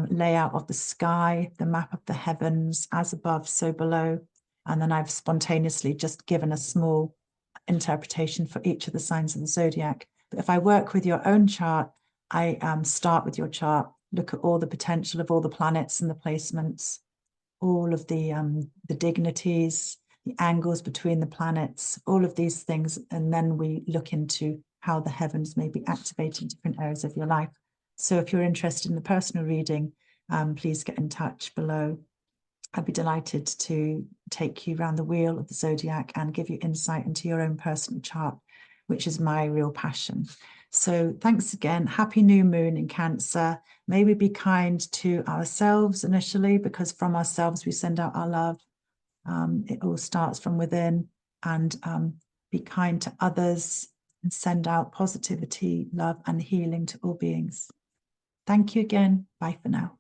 layout of the sky, the map of the heavens, as above, so below. And then I've spontaneously just given a small interpretation for each of the signs of the zodiac. But if I work with your own chart, I start with your chart, look at all the potential of all the planets and the placements, all of the dignities, the angles between the planets, all of these things. And then we look into how the heavens may be activating different areas of your life. So if you're interested in the personal reading, please get in touch below. I'd be delighted to take you around the wheel of the zodiac and give you insight into your own personal chart, which is my real passion. So thanks again. Happy new moon in Cancer. May we be kind to ourselves initially, because from ourselves we send out our love. It all starts from within. And be kind to others and send out positivity, love, and healing to all beings. Thank you again. Bye for now.